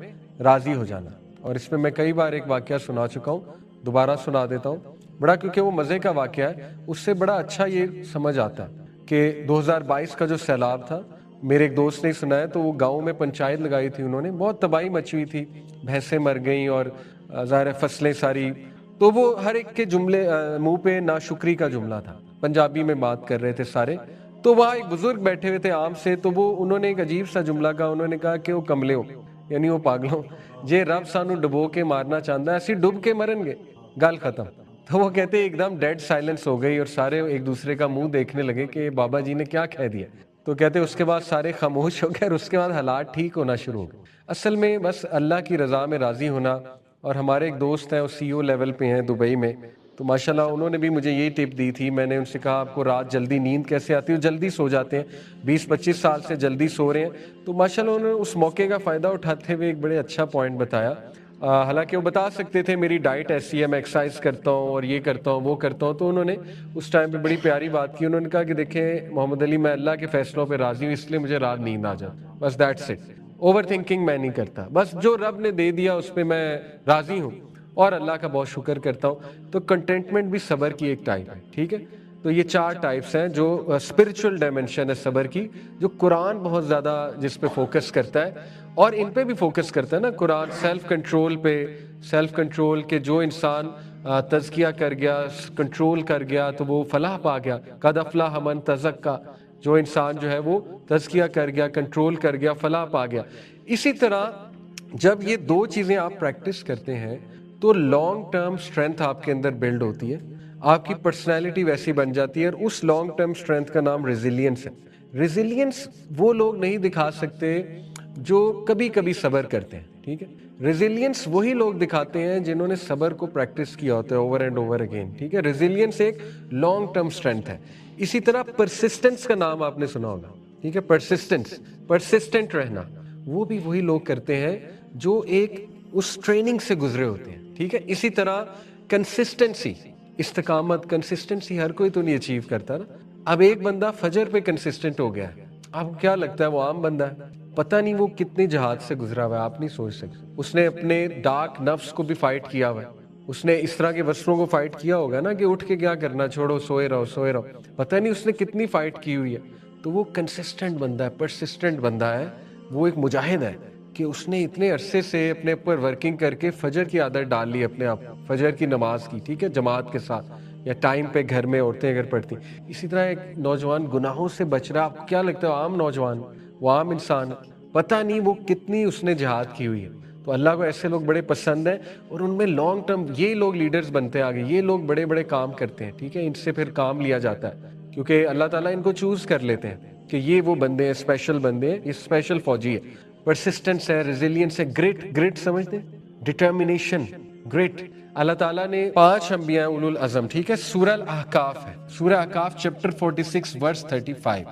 راضی ہو جانا۔ اور اس میں کئی بار ایک واقعہ سنا چکا ہوں، دوبارہ سنا دیتا ہوں، بڑا کیونکہ وہ مزے کا واقعہ ہے، اس سے بڑا اچھا یہ سمجھ آتا ہے کہ 2022 کا جو سیلاب تھا، میرے ایک دوست نے سنا ہے، تو وہ گاؤں میں پنچایت لگائی تھی انہوں نے، بہت تباہی مچی ہوئی تھی، بھینسیں مر گئیں اور ظاہر فصلیں ساری، تو وہ ہر ایک کے جملے منہ پہ ناشکری کا جملہ تھا، پنجابی میں بات کر رہے تھے سارے۔ تو وہاں ایک بزرگ بیٹھے ہوئے تھے عام سے، تو انہوں نے ایک عجیب سا جملہ کہا، انہوں نے کہا کہ وہ کملے ہو، یعنی وہ پاگلوں، جے رب سانو ڈبو کے مارنا چاہتا ہے، ایسی ڈب کے مرن گے، گل ختم۔ تو وہ کہتے ایک دم ڈیڈ سائلنس ہو گئی اور سارے ایک دوسرے کا منہ دیکھنے لگے کہ بابا جی نے کیا کہہ دیا۔ تو کہتے اس کے بعد سارے خاموش ہو گئے اور اس کے بعد حالات ٹھیک ہونا شروع ہو گئے۔ اصل میں بس اللہ کی رضا میں راضی ہونا۔ اور ہمارے ایک دوست ہیں، وہ سی او لیول پہ ہیں دبئی میں، تو ماشاءاللہ انہوں نے بھی مجھے یہی ٹپ دی تھی، میں نے ان سے کہا آپ کو رات جلدی نیند کیسے آتی ہے؟ جلدی سو جاتے ہیں، 20-25 سال سے جلدی سو رہے ہیں۔ تو ماشاءاللہ انہوں نے اس موقع کا فائدہ اٹھاتے ہوئے ایک بڑے اچھا پوائنٹ بتایا، حالانکہ وہ بتا سکتے تھے میری ڈائٹ ایسی ہے، میں ایکسرسائز کرتا ہوں اور یہ کرتا ہوں وہ کرتا ہوں، تو انہوں نے اس ٹائم پہ بڑی پیاری بات کی، انہوں نے کہا کہ دیکھیں محمد علی، میں اللہ کے فیصلوں پہ راضی ہوں، اس لیے مجھے رات نیند آ جاتی، بس دیٹس اٹ، اوور تھنکنگ میں نہیں کرتا، بس جو رب نے دے دیا اس پہ میں راضی ہوں اور اللہ کا بہت شکر کرتا ہوں۔ تو کنٹینٹمنٹ بھی صبر کی ایک ٹائپ ہے، ٹھیک ہے۔ تو یہ 4 ٹائپس ہیں جو اسپرچل ڈائمینشن ہے صبر کی، جو قرآن بہت زیادہ جس پہ فوکس کرتا ہے، اور ان پہ بھی فوکس کرتا ہے نا قرآن، سیلف کنٹرول پہ، سیلف کنٹرول کے جو انسان تزکیہ کر گیا، کنٹرول کر گیا تو وہ فلاح پا گیا، قد افلح من تزکا، جو انسان جو ہے وہ تزکیہ کر گیا، کنٹرول کر گیا، فلاح پا گیا۔ اسی طرح جب یہ 2 چیزیں آپ پریکٹس کرتے ہیں تو لانگ ٹرم اسٹرینتھ آپ کے اندر بلڈ ہوتی ہے، آپ کی پرسنالٹی ویسی بن جاتی ہے، اور اس لانگ ٹرم اسٹرینتھ کا نام ریزیلینس ہے۔ ریزیلینس وہ لوگ نہیں دکھا سکتے جو کبھی کبھی صبر کرتے ہیں، ٹھیک ہے۔ ریزیلینس وہی لوگ دکھاتے ہیں جنہوں نے صبر کو پریکٹس کیا ہوتا ہے اوور اینڈ اوور اگین، ٹھیک ہے۔ ریزیلینس ایک لانگ ٹرم اسٹرینتھ ہے۔ اسی طرح پرسسٹنس کا نام آپ نے سنا ہوگا، ٹھیک ہے، پرسسٹنٹ رہنا، وہ بھی وہی لوگ کرتے ہیں جو ایک اس ٹریننگ سے گزرے ہوتے ہیں، ٹھیک ہے۔ اسی طرح کنسسٹنسی، استقامت، کنسسٹنسی ہر کوئی تو نہیں اچیو کرتا نا۔ اب ایک بندہ فجر پہ کنسسٹنٹ ہو گیا ہے، آپ کو کیا لگتا ہے وہ عام بندہ ہے؟ پتہ نہیں وہ کتنے جہاد سے گزرا ہوا ہے، آپ نہیں سوچ سکتے۔ اس نے اپنے ڈارک نفس کو بھی فائٹ کیا ہوا ہے، اس نے اس طرح کے وسروں کو فائٹ کیا ہوگا نا کہ اٹھ کے کیا کرنا، چھوڑو، سوئے رہو، پتہ نہیں اس نے کتنی فائٹ کی ہوئی ہے۔ تو وہ کنسسٹنٹ بندہ ہے، پرسسٹنٹ بندہ ہے، وہ ایک مجاہد ہے کہ اس نے اتنے عرصے سے اپنے اوپر ورکنگ کر کے فجر کی عادت ڈال لی اپنے آپ، فجر کی نماز کی، ٹھیک ہے، جماعت کے ساتھ، یا ٹائم پہ گھر میں عورتیں اگر پڑھتی۔ اسی طرح ایک نوجوان گناہوں سے بچ رہا، آپ کو کیا لگتا ہے عام نوجوان، وہ عام انسان، پتہ نہیں وہ کتنی اس نے جہاد کی ہوئی ہے۔ تو اللہ کو ایسے لوگ بڑے پسند ہیں، اور ان میں لانگ ٹرم یہ لوگ لیڈرز بنتے ہیں آگے، یہ لوگ بڑے بڑے کام کرتے ہیں، ٹھیک ہے، ان سے پھر کام لیا جاتا ہے کیونکہ اللہ تعالیٰ ان کو چوز کر لیتے ہیں کہ یہ وہ بندے ہیں، اسپیشل بندے ہیں، یہ اسپیشل فوجی ہے۔ پرسسٹنس ہے، ریزیلینس ہے، گریٹ سمجھتے ہیں، ڈٹرمینیشن، گریٹ۔ اللہ تعالیٰ نے 5 انبیاء اولو العزم، ٹھیک ہے، سورہ الاحقاف ہے، سورہ احقاف چیپٹر 46 ورس 35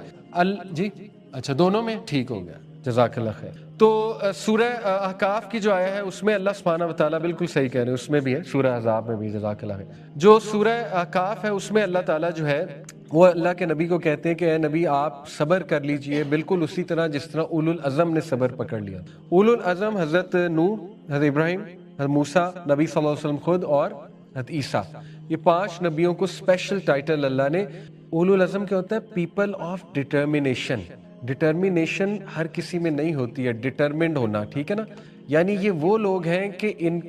جی اچھا دونوں میں ٹھیک ہو گیا، جزاک اللہ خیر۔ تو سورہ احقاف کی جو آیا ہے اس میں اللہ سبحانہ وتعالیٰ بالکل صحیح کہہ رہے ہیں، اس میں بھی ہے، سورہ احزاب میں بھی، جزاک اللہ خیر، جو سورہ احقاف ہے اس میں اللہ تعالیٰ جو ہے وہ اللہ کے نبی کو کہتے ہیں کہ اے نبی آپ صبر کر لیجئے بالکل اسی طرح جس طرح اولو العزم نے صبر پکڑ لیا۔ اولو العزم حضرت نوح، حضرت ابراہیم، حضرت موسیٰ، نبی صلی اللہ علیہ وسلم خود اور حضرت عیسیٰ، یہ 5 نبیوں کو اسپیشل ٹائٹل اللہ نے۔ اولو العزم کیا ہوتا ہے؟ People of determination. ڈٹرمینیشن ہر کسی میں نہیں ہوتی ہے، ڈٹرمنڈ ہونا، ٹھیک ہے نا؟ یعنی یہ وہ لوگ ہیں کہ ان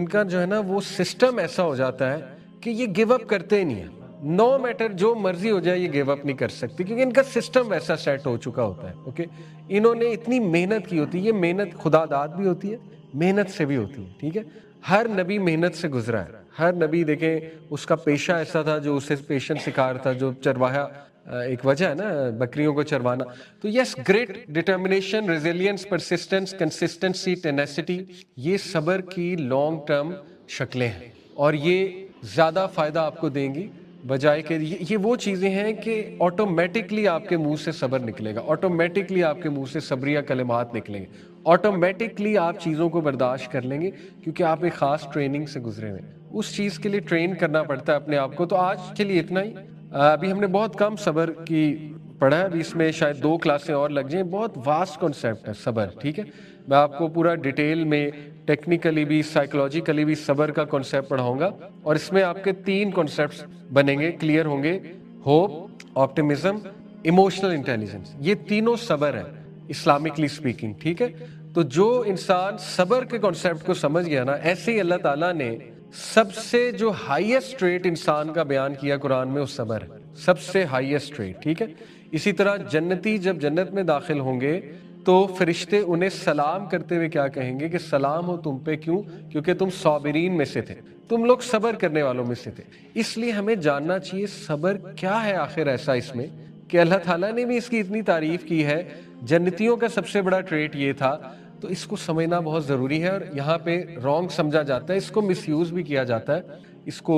کا جو ہے نا وہ سسٹم ایسا ہو جاتا ہے کہ یہ گیو اپ کرتے ہی نہیں ہیں، نو میٹر جو مرضی ہو جائے یہ گیو اپ نہیں کر سکتی، کیونکہ ان کا سسٹم ویسا سیٹ ہو چکا ہوتا ہے۔ اوکے، انہوں نے اتنی محنت کی ہوتی ہے، یہ محنت خدا داد بھی ہوتی ہے، محنت سے بھی ہوتی ہے، ٹھیک ہے؟ ہر نبی محنت سے گزرا ہے، ہر نبی دیکھیں اس کا پیشہ ایسا تھا جو اسے پیشن سکھا رہا تھا، جو چرواہا ایک وجہ ہے نا بکریوں کو چروانا۔ تو yes, great determination, resilience, persistence, consistency, tenacity, یہ صبر کی لانگ ٹرم شکلیں ہیں، اور یہ زیادہ فائدہ آپ کو دیں گی بجائے کہ یہ وہ چیزیں ہیں کہ آٹومیٹکلی آپ کے منہ سے صبر نکلے گا، آٹومیٹکلی آپ کے منہ سے صبریہ کلمات نکلیں گے، آٹومیٹکلی آپ چیزوں کو برداشت کر لیں گے، کیونکہ آپ ایک خاص ٹریننگ سے گزرے ہوئے ہیں، اس چیز کے لیے ٹرین کرنا پڑتا ہے اپنے آپ کو۔ تو آج کے لیے اتنا ہی۔ ابھی ہم نے بہت کم صبر کی پڑھا ہے، ابھی اس میں شاید 2 کلاسیں اور لگ جائیں، بہت واسٹ کنسیپٹ ہے صبر، ٹھیک ہے؟ میں آپ کو پورا ڈیٹیل میں ٹیکنیکلی بھی سائیکولوجیکلی بھی صبر کا کنسیپٹ پڑھاؤں گا، اور اس میں آپ کے 3 کنسیپٹس بنیں گے، کلیئر ہوں گے: ہوپ، آپٹیمزم، ایموشنل انٹیلیجنس۔ یہ تینوں صبر ہے اسلامکلی اسپیکنگ، ٹھیک ہے؟ تو جو انسان صبر کے کنسیپٹ کو سمجھ گیا نا، ایسے ہی اللہ تعالیٰ نے سب سے جو ہائیسٹ ریٹ انسان کا بیان کیا قرآن میں، وہ صبر ہے، سب سے ہائیسٹ ریٹ، ٹھیک ہے؟ اسی طرح جنتی جب جنت میں داخل ہوں گے تو فرشتے انہیں سلام کرتے ہوئے کیا کہیں گے کہ سلام ہو تم پہ، کیوں؟ کیونکہ تم صابرین میں سے تھے، تم لوگ صبر کرنے والوں میں سے تھے۔ اس لیے ہمیں جاننا چاہیے صبر کیا ہے آخر ایسا اس میں کہ اللہ تعالیٰ نے بھی اس کی اتنی تعریف کی ہے، جنتیوں کا سب سے بڑا ٹریٹ یہ تھا۔ تو اس کو سمجھنا بہت ضروری ہے، اور یہاں پہ رانگ سمجھا جاتا ہے، اس کو مس یوز بھی کیا جاتا ہے، اس کو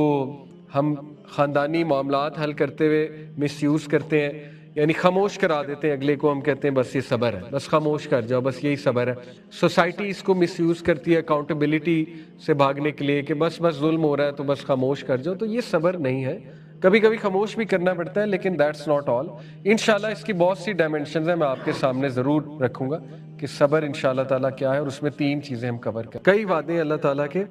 ہم خاندانی معاملات حل کرتے ہوئے مس یوز کرتے ہیں، یعنی خاموش کرا دیتے ہیں اگلے کو، ہم کہتے ہیں بس یہ صبر ہے، بس خاموش کر جاؤ، بس یہی صبر ہے۔ سوسائٹی اس کو مس یوز کرتی ہے اکاؤنٹیبلٹی سے بھاگنے کے لیے کہ بس ظلم ہو رہا ہے تو بس خاموش کر جاؤ، تو یہ صبر نہیں ہے، کبھی کبھی خاموش بھی کرنا پڑتا ہے، لیکن دیٹس ناٹ آل۔ انشاءاللہ اس کی بہت سی ڈائمینشنز ہیں، میں آپ کے سامنے ضرور رکھوں گا کہ صبر انشاءاللہ تعالیٰ کیا ہے، اور اس میں 3 چیزیں ہم کور کریں۔ کئی وعدے اللہ تعالیٰ کے،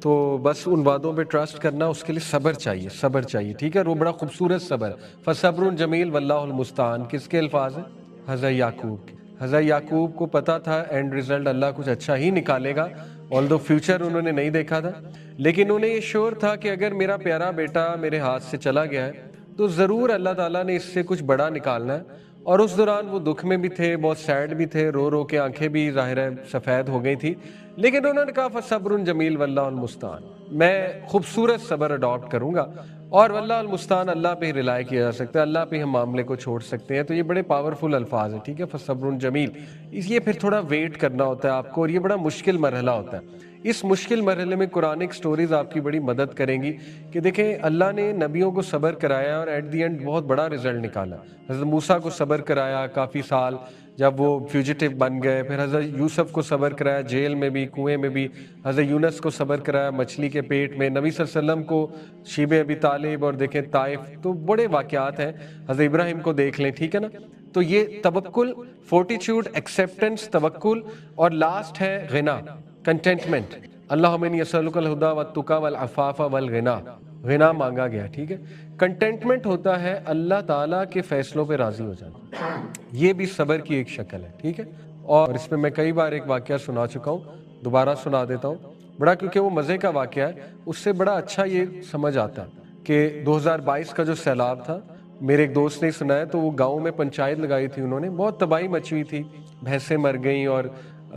تو بس ان وعدوں پہ ٹرسٹ کرنا، اس کے لیے صبر چاہیے، صبر چاہیے، ٹھیک ہے؟ وہ بڑا خوبصورت صبر، فصبر جمیل واللہ المستعان، کس کے الفاظ ہیں؟ حضرت یعقوب کے۔ حضرت یعقوب کو پتا تھا اینڈ ریزلٹ اللہ کچھ اچھا ہی نکالے گا، آلدو فیوچر انہوں نے نہیں دیکھا تھا، لیکن انہیں یہ شور تھا کہ اگر میرا پیارا بیٹا میرے ہاتھ سے چلا گیا ہے تو ضرور اللہ تعالیٰ نے اس سے کچھ بڑا نکالنا ہے۔ اور اس دوران وہ دکھ میں بھی تھے، بہت سیڈ بھی تھے، رو رو کے آنکھیں بھی ظاہر ہے سفید ہو گئی تھی، لیکن انہوں نے کہا فصبر جمیل واللہ المستعان، میں خوبصورت صبر اڈاپٹ کروں گا، اور واللہ المستعان، اللہ پہ ہی ریلائی کیا جا سکتا ہے، اللہ پہ ہم معاملے کو چھوڑ سکتے ہیں۔ تو یہ بڑے پاورفل الفاظ ہیں، ٹھیک ہے؟ فصبر جمیل، اس لیے پھر تھوڑا ویٹ کرنا ہوتا ہے آپ کو، اور یہ بڑا مشکل مرحلہ ہوتا ہے۔ اس مشکل مرحلے میں قرآنک سٹوریز آپ کی بڑی مدد کریں گی کہ دیکھیں اللہ نے نبیوں کو صبر کرایا اور ایٹ دی اینڈ بہت بڑا رزلٹ نکالا۔ حضرت موسیٰ کو صبر کرایا کافی سال جب وہ فیوجیٹیو بن گئے، پھر حضرت یوسف کو صبر کرایا جیل میں بھی، کنویں میں بھی، حضرت یونس کو صبر کرایا مچھلی کے پیٹ میں، نبی صلی اللہ علیہ وسلم کو شیب ابی طالب، اور دیکھیں طائف، تو بڑے واقعات ہیں، حضرت ابراہیم کو دیکھ لیں، ٹھیک ہے نا؟ تو یہ توکل، فورٹیچیوڈ، ایکسیپٹنس، توکل، اور لاسٹ ہے غنا، کنٹینٹمنٹ۔ اللہم انی اسألک الہدی والتقی والعفاف والغنا، غنا مانگا گیا، ٹھیک ہے؟ کنٹینٹمنٹ ہوتا ہے اللہ تعالیٰ کے فیصلوں پہ راضی ہو جانا، یہ بھی صبر کی ایک شکل ہے، ٹھیک ہے؟ اور اس میں میں کئی بار ایک واقعہ سنا چکا ہوں، دوبارہ سنا دیتا ہوں، بڑا کیونکہ وہ مزے کا واقعہ ہے، اس سے بڑا اچھا یہ سمجھ آتا ہے کہ 2022 کا جو سیلاب تھا، میرے ایک دوست نے سنایا، تو وہ گاؤں میں پنچایت لگائی تھی انہوں نے، بہت تباہی مچی ہوئی تھی، بھینسیں مر گئیں اور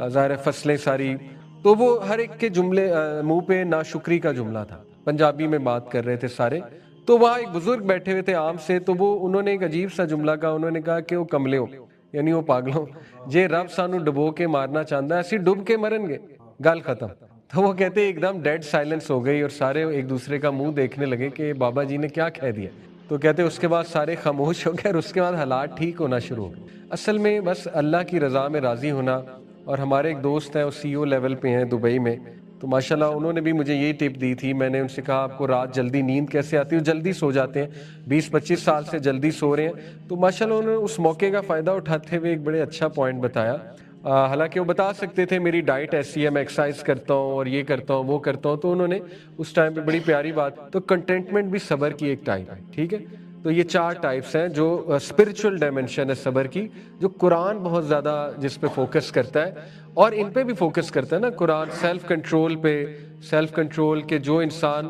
ظاہر فصلیں ساری، تو وہ ہر ایک کے جملے منہ پہ ناشکری کا جملہ تھا، پنجابی میں بات کر رہے تھے سارے۔ تو وہاں ایک بزرگ بیٹھے ہوئے تھے عام سے، تو وہ انہوں نے ایک عجیب سا جملہ کہا، انہوں نے کہا کہ وہ کملے ہو، یعنی وہ پاگلوں، جے رب سانو ڈبو کے مارنا چاہتا ہے، اسی ڈب کے مرن گے، گل ختم۔ تو وہ کہتے ایک دم ڈیڈ سائلنس ہو گئی، اور سارے ایک دوسرے کا منہ دیکھنے لگے کہ بابا جی نے کیا کہہ دیا۔ تو کہتے اس کے بعد سارے خاموش ہو گئے اور اس کے بعد حالات ٹھیک ہونا شروع ہو گئے۔ اصل میں بس اللہ کی رضا میں راضی ہونا۔ اور ہمارے ایک دوست ہیں، وہ سی او لیول پہ ہیں دبئی میں، تو ماشاءاللہ انہوں نے بھی مجھے یہی ٹپ دی تھی۔ میں نے ان سے کہا آپ کو رات جلدی نیند کیسے آتی ہے؟ وہ جلدی سو جاتے ہیں، 20-25 سال سے جلدی سو رہے ہیں۔ تو ماشاءاللہ انہوں نے اس موقع کا فائدہ اٹھاتے ہوئے ایک بڑے اچھا پوائنٹ بتایا۔ حالانکہ وہ بتا سکتے تھے میری ڈائٹ ایسی ہے، میں ایکسرسائز کرتا ہوں اور یہ کرتا ہوں وہ کرتا ہوں، تو انہوں نے اس ٹائم پہ بڑی پیاری بات، تو کنٹینٹمنٹ بھی صبر کی ایک ٹائپ ہے، ٹھیک ہے؟ تو یہ 4 ٹائپس ہیں جو اسپرچل ڈائمینشن ہے صبر کی، جو قرآن بہت زیادہ جس پہ فوکس کرتا ہے، اور ان پہ بھی فوکس کرتا ہے نا قرآن، سیلف کنٹرول پہ، سیلف کنٹرول کے جو انسان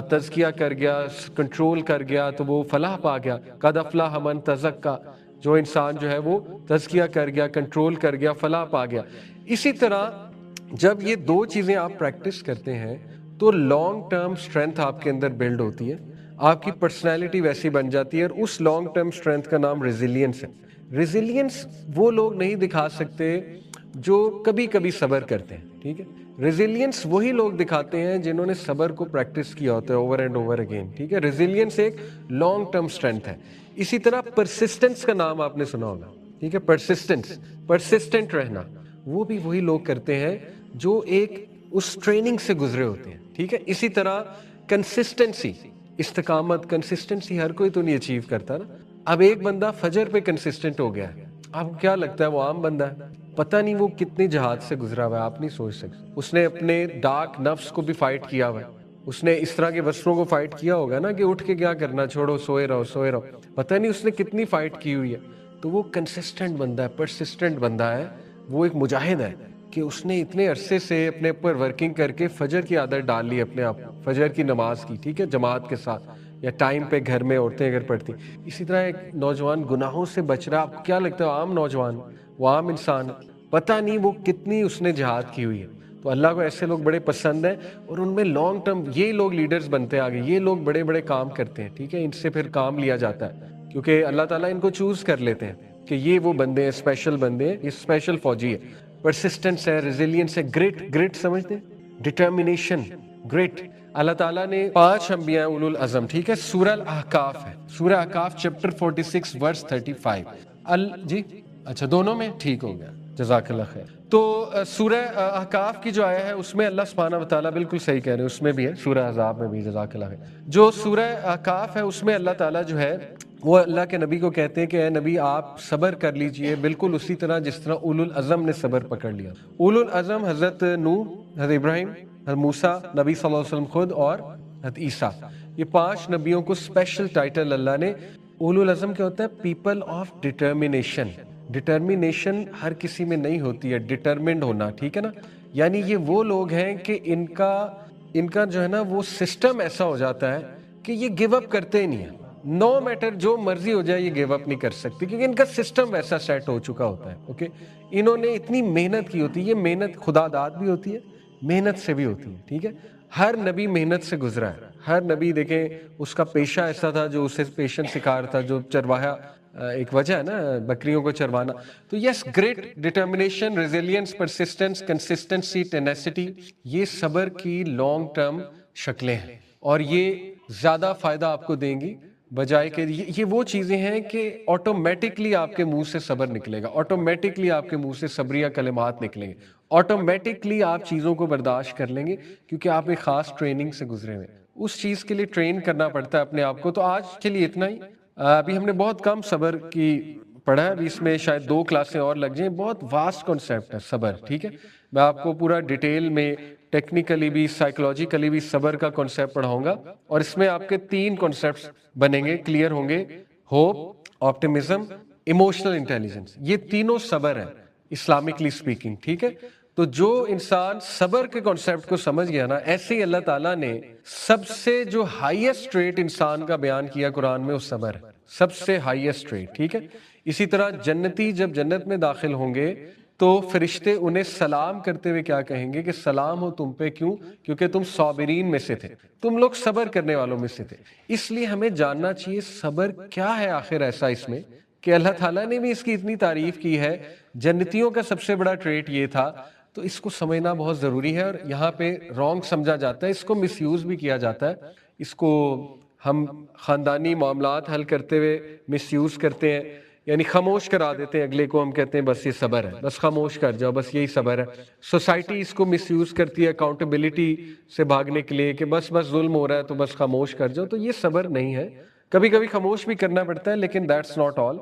تزکیہ کر گیا، کنٹرول کر گیا تو وہ فلاح پا گیا۔ قد افلح من تزکا، جو انسان جو ہے وہ تزکیہ کر گیا، کنٹرول کر گیا، فلاح پا گیا۔ اسی طرح جب یہ 2 چیزیں آپ پریکٹس کرتے ہیں تو لانگ ٹرم اسٹرینتھ آپ کے اندر بلڈ ہوتی ہے، آپ کی پرسنالٹی ویسی بن جاتی ہے، اور اس لانگ ٹرم اسٹرینتھ کا نام ریزیلینس ہے۔ ریزیلینس وہ لوگ نہیں دکھا سکتے جو کبھی کبھی صبر کرتے ہیں، ٹھیک ہے؟ ریزیلینس وہی لوگ دکھاتے ہیں جنہوں نے صبر کو پریکٹس کیا ہوتا ہے اوور اینڈ اوور اگین، ٹھیک ہے؟ ریزیلینس ایک لانگ ٹرم اسٹرینتھ ہے۔ اسی طرح پرسسٹنس کا نام آپ نے سنا ہوگا، ٹھیک ہے؟ پرسسٹنٹ رہنا، وہ بھی وہی لوگ کرتے ہیں جو ایک اس ٹریننگ سے گزرے ہوتے ہیں، ٹھیک ہے؟ اسی طرح کنسسٹنسی، استقامت، کنسسٹنسی ہر کوئی تو نہیں اچیو کرتا نا۔ اب ایک بندہ فجر پہ کنسسٹنٹ ہو گیا ہے، آپ کو کیا لگتا ہے وہ عام بندہ ہے؟ پتہ نہیں وہ کتنی جہاد سے گزرا ہوا ہے، آپ نہیں سوچ سکتے۔ اس نے اپنے ڈارک نفس کو بھی فائٹ کیا ہوا ہے، اس نے اس طرح کے وسروں کو فائٹ کیا ہوگا نا کہ اٹھ کے کیا کرنا، چھوڑو سوئے رہو سوئے رہو، پتہ نہیں اس نے کتنی فائٹ کی ہوئی ہے۔ تو وہ کنسسٹنٹ بندہ ہے، پرسسٹنٹ بندہ ہے، وہ ایک مجاہد ہے کہ اس نے اتنے عرصے سے اپنے اوپر ورکنگ کر کے فجر کی عادت ڈال لی اپنے آپ، فجر کی نماز کی، ٹھیک ہے؟ جماعت کے ساتھ یا ٹائم پہ گھر میں عورتیں اگر پڑھتی۔ اسی طرح ایک نوجوان گناہوں سے بچ رہا، آپ کو کیا لگتا ہے عام نوجوان، وہ عام انسان، پتہ نہیں وہ کتنی اس نے جہاد کی ہوئی ہے۔ تو اللہ کو ایسے لوگ بڑے پسند ہیں، اور ان میں لانگ ٹرم یہ لوگ لیڈرز بنتے ہیں آگے، یہ لوگ بڑے بڑے کام کرتے ہیں، ٹھیک ہے؟ ان سے پھر کام لیا جاتا ہے کیونکہ اللہ تعالیٰ ان کو چوز کر لیتے ہیں کہ یہ وہ بندے ہیں، اسپیشل بندے ہیں، یہ اسپیشل فوجی ہے۔ پرسسٹنس ہے، ریزیلینس ہے، گریٹ سمجھتے ہیں، ڈٹرمینیشن، گریٹ۔ اللہ تعالیٰ نے 5 انبیاء اولو العزم، ٹھیک ہے؟ سورہ الاحقاف ہے، سورہ احقاف چیپٹر 46 ورس 35۔ جی اچھا دونوں میں ٹھیک ہو گیا، جزاک اللہ خیر۔ تو سورہ احقاف کی جو آیا ہے اس میں اللہ سبحانہ و تعالیٰ بالکل صحیح کہہ رہے ہیں، اس میں بھی ہے، سورہ احزاب میں بھی، جزاک اللہ خیر۔ جو سورہ احقاف ہے اس میں اللہ تعالیٰ جو ہے وہ اللہ کے نبی کو کہتے ہیں کہ اے نبی آپ صبر کر لیجئے، بالکل اسی طرح جس طرح اولو العزم نے صبر پکڑ لیا۔ اولو العزم حضرت نوح، حضرت ابراہیم، حضرت موسیٰ، نبی صلی اللہ علیہ وسلم خود، اور حضرت عیسیٰ، یہ 5 نبیوں کو اسپیشل ٹائٹل اللہ نے۔ اولو العزم کیا ہوتا ہے؟ People of determination. ڈٹرمینیشن ہر کسی میں نہیں ہوتی ہے، ڈٹرمنڈ ہونا، ٹھیک ہے نا؟ یعنی یہ وہ لوگ ہیں کہ ان کا جو ہے نا وہ سسٹم ایسا ہو جاتا ہے کہ یہ گیو اپ کرتے ہی نہیں ہیں، نو میٹر جو مرضی ہو جائے یہ گیو اپ نہیں کر سکتے، کیونکہ ان کا سسٹم ویسا سیٹ ہو چکا ہوتا ہے، اوکے؟ انہوں نے اتنی محنت کی ہوتی ہے، یہ محنت خدا داد بھی ہوتی ہے، محنت سے بھی ہوتی ہے، ٹھیک ہے؟ ہر نبی محنت سے گزرا ہے، ہر نبی دیکھیں اس کا پیشہ ایسا تھا جو اسے پیشنس سکھا رہا تھا، جو چرواہا، ایک وجہ ہے نا بکریوں کو چروانا۔ تو yes, great, determination, resilience, persistence, consistency, tenacity, یہ صبر کی لانگ ٹرم شکلیں ہیں، اور یہ زیادہ فائدہ آپ کو دیں گی بجائے کہ یہ وہ چیزیں ہیں کہ آٹومیٹکلی آپ کے منہ سے صبر نکلے گا، آٹومیٹکلی آپ کے منہ سے صبریہ کلمات نکلیں گے، آٹومیٹکلی آپ چیزوں کو برداشت کر لیں گے کیونکہ آپ ایک خاص ٹریننگ سے گزرے ہوئے، اس چیز کے لیے ٹرین کرنا پڑتا ہے اپنے آپ کو۔ تو آج کے لیے اتنا ہی، ابھی ہم نے بہت کم صبر کی پڑھا ہے، ابھی اس میں شاید 2 کلاسیں اور لگ جائیں، بہت واسٹ کنسیپٹ ہے صبر، ٹھیک ہے؟ میں آپ کو پورا ڈیٹیل میں ٹیکنیکلی بھی سائیکولوجیکلی بھی صبر کا کنسیپٹ پڑھاؤں گا، اور اس میں آپ کے 3 کنسیپٹس بنیں گے، کلیئر ہوں گے: ہوپ، آپٹیمزم، ایموشنل انٹیلیجنس۔ یہ تینوں صبر ہیں اسلامکلی اسپیکنگ، ٹھیک ہے؟ تو جو انسان صبر کے کنسیپٹ کو سمجھ گیا نا، ایسے ہی اللہ تعالیٰ نے سب سے جو ہائیسٹ ریٹ انسان کا بیان کیا قرآن میں، وہ صبر ہے، سب سے ہائیسٹ ریٹ، ٹھیک ہے؟ اسی طرح جنتی جب جنت میں داخل ہوں گے تو فرشتے انہیں سلام کرتے ہوئے کیا کہیں گے کہ سلام ہو تم پہ، کیوں؟ کیونکہ تم صابرین میں سے تھے، تم لوگ صبر کرنے والوں میں سے تھے۔ اس لیے ہمیں جاننا چاہیے صبر کیا ہے آخر ایسا اس میں کہ اللہ تعالیٰ نے بھی اس کی اتنی تعریف کی ہے، جنتیوں کا سب سے بڑا ٹریٹ یہ تھا۔ تو اس کو سمجھنا بہت ضروری ہے، اور یہاں پہ رانگ سمجھا جاتا ہے، اس کو مس یوز بھی کیا جاتا ہے، اس کو ہم خاندانی معاملات حل کرتے ہوئے مس یوز کرتے ہیں، یعنی خاموش کرا دیتے ہیں اگلے کو، ہم کہتے ہیں بس یہ صبر ہے، بس خاموش کر جاؤ، بس یہی صبر ہے۔ سوسائٹی اس کو مس یوز کرتی ہے اکاؤنٹیبلٹی سے بھاگنے کے لیے کہ بس ظلم ہو رہا ہے تو بس خاموش کر جاؤ، تو یہ صبر نہیں ہے۔ کبھی کبھی خاموش بھی کرنا پڑتا ہے، لیکن دیٹس ناٹ آل۔